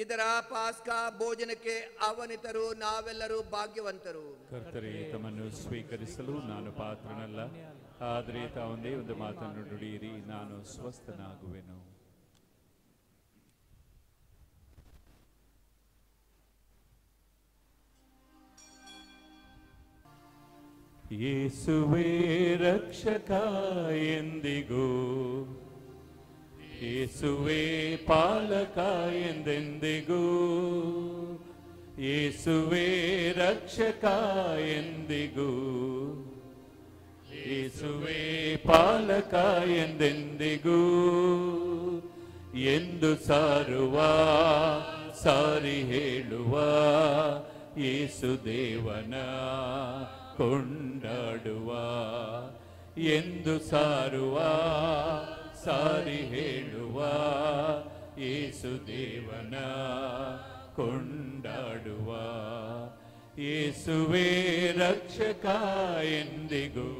ಇದರ ಪಾಸ್ಕಾ ಭೋಜನಕ್ಕೆ ಆಹ್ವಾನಿತರು ನಾವೆಲ್ಲರೂ ಭಾಗ್ಯವಂತರು. ಕರ್ತರೇ, ತಮ್ಮನ್ನು ಸ್ವೀಕರಿಸಲು ನಾನು ಪಾತ್ರನಲ್ಲ, ಆದರೆ ತಾವೊಂದೇ ಒಂದು ಮಾತನ್ನು ನುಡಿಯಿರಿ, ನಾನು ಸ್ವಸ್ಥನಾಗುವೆನು. ಯೇಸುವೇ ರಕ್ಷಕ ಎಂದಿಗೂ, ಯೇಸುವೇ ಪಾಲಕ ಎಂದೆಂದಿಗೂ, ಯೇಸುವೇ ರಕ್ಷಕ ಎಂದಿಗೂ, ಯೇಸುವೇ ಪಾಲಕ ಎಂದೆಂದಿಗೂ ಎಂದು ಸಾರುವ, ಸಾರಿ ಹೇಳುವ ಯೇಸು ದೇವನ ಕೊಂಡಾಡುವ. ಎಂದು ಸಾರುವ, ಸಾರಿ ಹೇಳುವ ಯೇಸು ದೇವನ ಕೊಂಡಾಡುವ. ಯೇಸುವೇ ರಕ್ಷಕ ಎಂದಿಗೂ,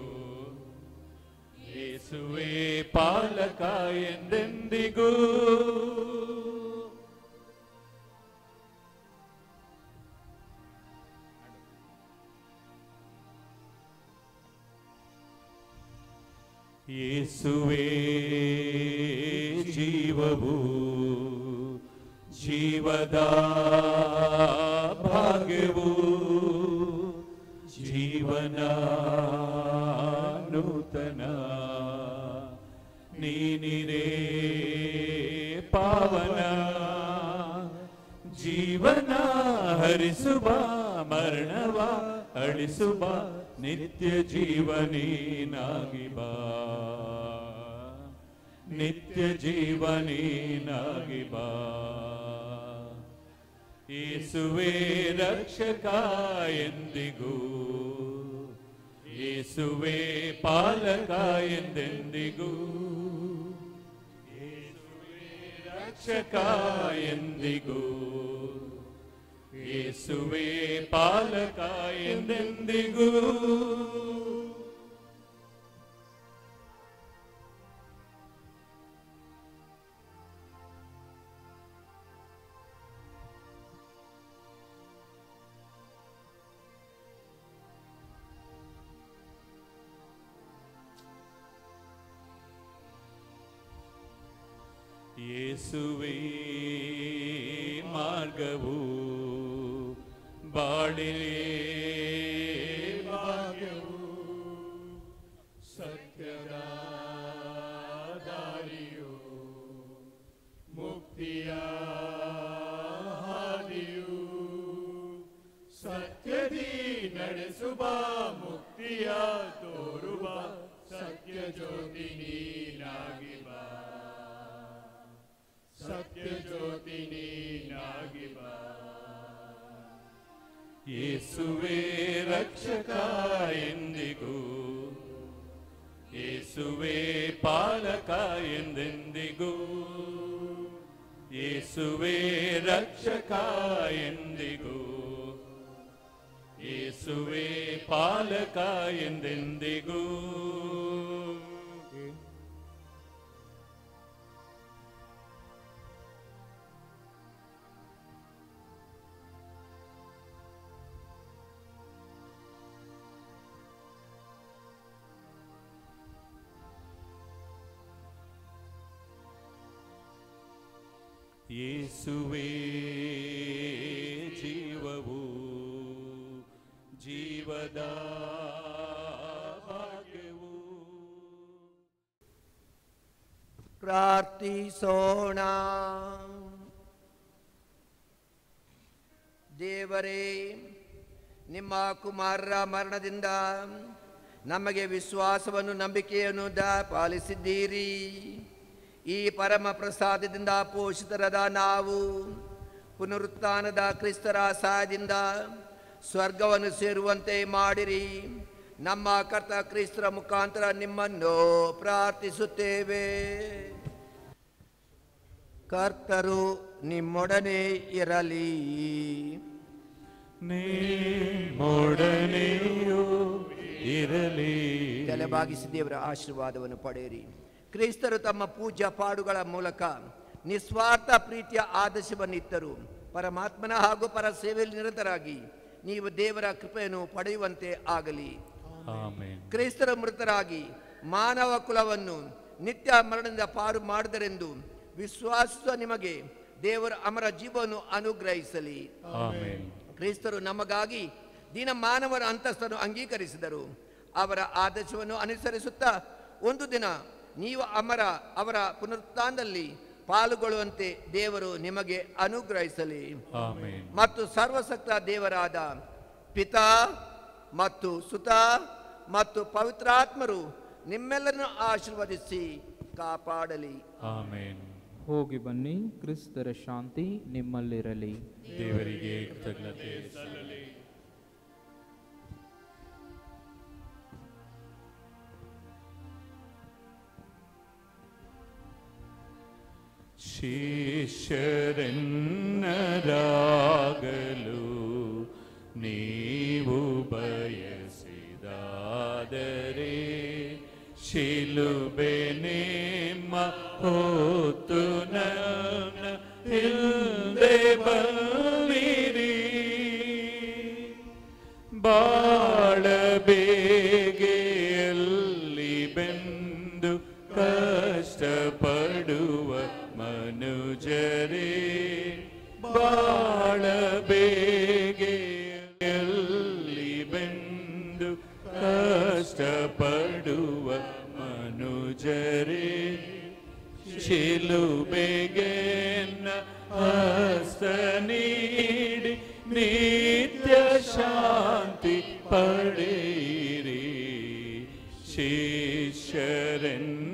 ಯೇಸು ಯೇಸುವೇ ಪಾಲಕ ಎಂದೆಂದಿಗೂ ಯೇಸುವೇ ಜೀವವು ಜೀವದ ಭಾಗ್ಯವು ಜೀವನ ನೂತನ ನೀನಿರೇ ಪಾವನ ಜೀವನ ಹರಿಸುವ ಮರಣವ ಅಳಿಸುವ ನಿತ್ಯ ಜೀವನೀನಾಗಿ ಬಾ ನಿತ್ಯ ಜೀವನೀನಾಗಿ ಬಾ ಯೇಸುವೇ ರಕ್ಷಕ ಎಂದಿಗೂ ಯೇಸುವೇ ಪಾಲಕ ಎಂದೆಂದಿಗೂ ಯೇಸುವೇ ರಕ್ಷಕ ಎಂದಿಗೂ ಯೇಸುವೇ ಪಾಲಕ ಎಂದೆಂದಿಗೂ ಯೇಸುವೇ ಮಾರ್ಗವು ಬಾಳಿಲೆ ಭಾಗ್ಯವು ಸತ್ಯದ ದಾರಿಯು ಮುಕ್ತಿಯ ಹಾದಿಯು ಸತ್ಯದಿ ನಡೆಸುವ ಮುಕ್ತಿಯ ತೋರುವ ಸತ್ಯ ಜ್ಯೋತಿ ನೀನಾಗಿ ಬಾ ಸತ್ಯ ಜ್ಯೋತಿ ನೀನಾಗಿ ಬಾ ಯೇಸುವೇ ರಕ್ಷಕ ಎಂದಿಗೂ ಯೇಸುವೇ ಪಾಲಕ ಎಂದೆಂದಿಗೂ ಯೇಸುವೇ ರಕ್ಷಕ ಎಂದಿಗೂ ಯೇಸುವೇ ಪಾಲಕ ಎಂದೆಂದಿಗೂ ಯೇಸುವೇ ಜೀವವು ಜೀವದ ಭಾಗ್ಯವು ಪ್ರಾರ್ಥಿಸೋಣ. ದೇವರೇ, ನಿಮ್ಮ ಕುಮಾರರ ಮರಣದಿಂದ ನಮಗೆ ವಿಶ್ವಾಸವನ್ನು ನಂಬಿಕೆಯನ್ನು ಪಾಲಿಸಿದ್ದೀರಿ. ಈ ಪರಮ ಪ್ರಸಾದದಿಂದ ಪೋಷಿತರಾದ ನಾವು ಪುನರುತ್ಥಾನದ ಕ್ರಿಸ್ತರ ಸಹಾಯದಿಂದ ಸ್ವರ್ಗವನ್ನು ಸೇರುವಂತೆ ಮಾಡಿರಿ. ನಮ್ಮ ಕರ್ತ ಕ್ರಿಸ್ತರ ಮುಖಾಂತರ ನಿಮ್ಮನ್ನು ಪ್ರಾರ್ಥಿಸುತ್ತೇವೆ. ಕರ್ತರು ನಿಮ್ಮೊಡನೆ ಇರಲಿ. ನಿಮ್ಮೊಡನೆಯೂ ಇರಲಿ. ತಲೆಬಾಗಿಸಿ ದೇವರ ಆಶೀರ್ವಾದವನ್ನು ಪಡೆಯಿರಿ. ಕ್ರಿಸ್ತರು ತಮ್ಮ ಪೂಜ್ಯ ಪಾಡುಗಳ ಮೂಲಕ ನಿಸ್ವಾರ್ಥ ಪ್ರೀತಿಯ ಆದರ್ಶವನ್ನಿತ್ತರು. ಪರಮಾತ್ಮನ ಹಾಗೂ ಪರ ಸೇವೆಯಲ್ಲಿ ನಿರತರಾಗಿ ನೀವು ದೇವರ ಕೃಪೆಯನ್ನು ಪಡೆಯುವಂತೆ ಆಗಲಿ. ಕ್ರೈಸ್ತರ ಮೃತರಾಗಿ ಮಾನವ ಕುಲವನ್ನು ನಿತ್ಯ ಮರಣದಿಂದ ಪಾರು ಮಾಡಿದರೆಂದು ವಿಶ್ವಾಸಿಸುವ ನಿಮಗೆ ದೇವರ ಅಮರ ಜೀವವನ್ನು ಅನುಗ್ರಹಿಸಲಿ. ಕ್ರೈಸ್ತರು ನಮಗಾಗಿ ದೀನ ಮಾನವರ ಅಂತಸ್ತನ್ನು ಅಂಗೀಕರಿಸಿದರು. ಅವರ ಆದರ್ಶವನ್ನು ಅನುಸರಿಸುತ್ತಾ ಒಂದು ದಿನ ನೀವು ಅವರ ಪುನರುತ್ಥಾನದಲ್ಲಿ ಪಾಲ್ಗೊಳ್ಳುವಂತೆ ದೇವರು ನಿಮಗೆ ಅನುಗ್ರಹಿಸಲಿ. ಮತ್ತು ಸರ್ವಶಕ್ತ ದೇವರಾದ ಪಿತಾ ಮತ್ತು ಸುತ ಮತ್ತು ಪವಿತ್ರಾತ್ಮರು ನಿಮ್ಮೆಲ್ಲರನ್ನು ಆಶೀರ್ವದಿಸಿ ಕಾಪಾಡಲಿ. ಹೋಗಿ ಬನ್ನಿ. ಕ್ರಿಸ್ತರ ಶಾಂತಿ ನಿಮ್ಮಲ್ಲಿರಲಿ. ದೇವರಿಗೆ ಕೃತಜ್ಞತೆ ಸಲ್ಲಲಿ. ಶಿಷ್ಯರೆನ್ನರಾಗಲು ನೀವು ಬಯಸಿದಾದರೆ ಶಿಲುಬೆ ನಿಮ್ಮ ಹೊತ್ತು ನನ್ನ ಹಿಂದೆ ಬನ್ನಿರಿ. ಬಾಳ ಬೇಗೆಯಲ್ಲಿ ಬೆಂದು ಕಷ್ಟಪಡುವ ಮನುಜರೇ, ಬಾಳ ಬೇಗೆಯಲ್ಲಿ ಬೆಂದು ಕಷ್ಟಪಡುವ ಮನುಜರೇ, ಶಿಲುಬೆಗೆ ಹಸ್ತ ನೀಡಿ ನಿತ್ಯ ಶಾಂತಿ ಪಡೆಯಿರಿ. ಶಿಷ್ಯರನ್ನ